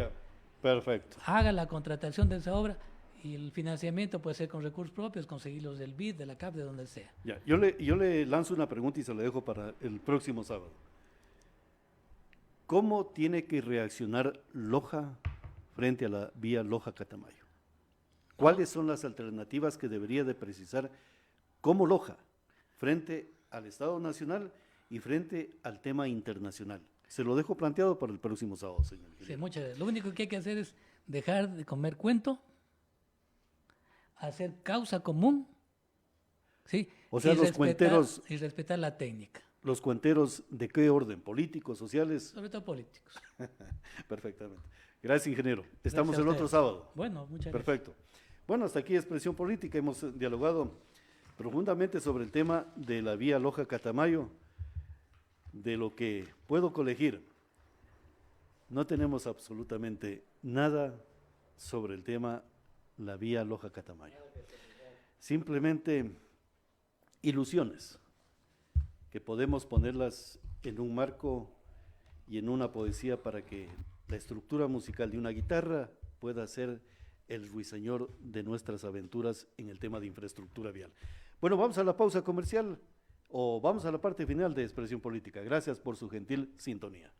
perfecto, haga la contratación de esa obra, y el financiamiento puede ser con recursos propios, conseguirlos del BID, de la CAF, de donde sea. Yo le lanzo una pregunta y se la dejo para el próximo sábado. ¿Cómo tiene que reaccionar Loja frente a la vía Loja-Catamayo? ¿Cuáles son las alternativas que debería de precisar como Loja frente al Estado Nacional y frente al tema internacional? Se lo dejo planteado para el próximo sábado, señor. Sí, muchas gracias. Lo único que hay que hacer es dejar de comer cuento, hacer causa común, ¿sí? O sea, los cuenteros... Y respetar la técnica. ¿Los cuenteros de qué orden? ¿Políticos, sociales? Sobre todo políticos. Perfectamente. Gracias, ingeniero. Estamos el otro sábado. Bueno, muchas gracias. Perfecto. Bueno, hasta aquí Expresión Política. Hemos dialogado profundamente sobre el tema de la vía Loja-Catamayo. De lo que puedo colegir, no tenemos absolutamente nada sobre el tema la vía Loja-Catamayo. Simplemente ilusiones que podemos ponerlas en un marco y en una poesía para que la estructura musical de una guitarra pueda ser el ruiseñor de nuestras aventuras en el tema de infraestructura vial. Bueno, vamos a la pausa comercial o vamos a la parte final de Expresión Política. Gracias por su gentil sintonía.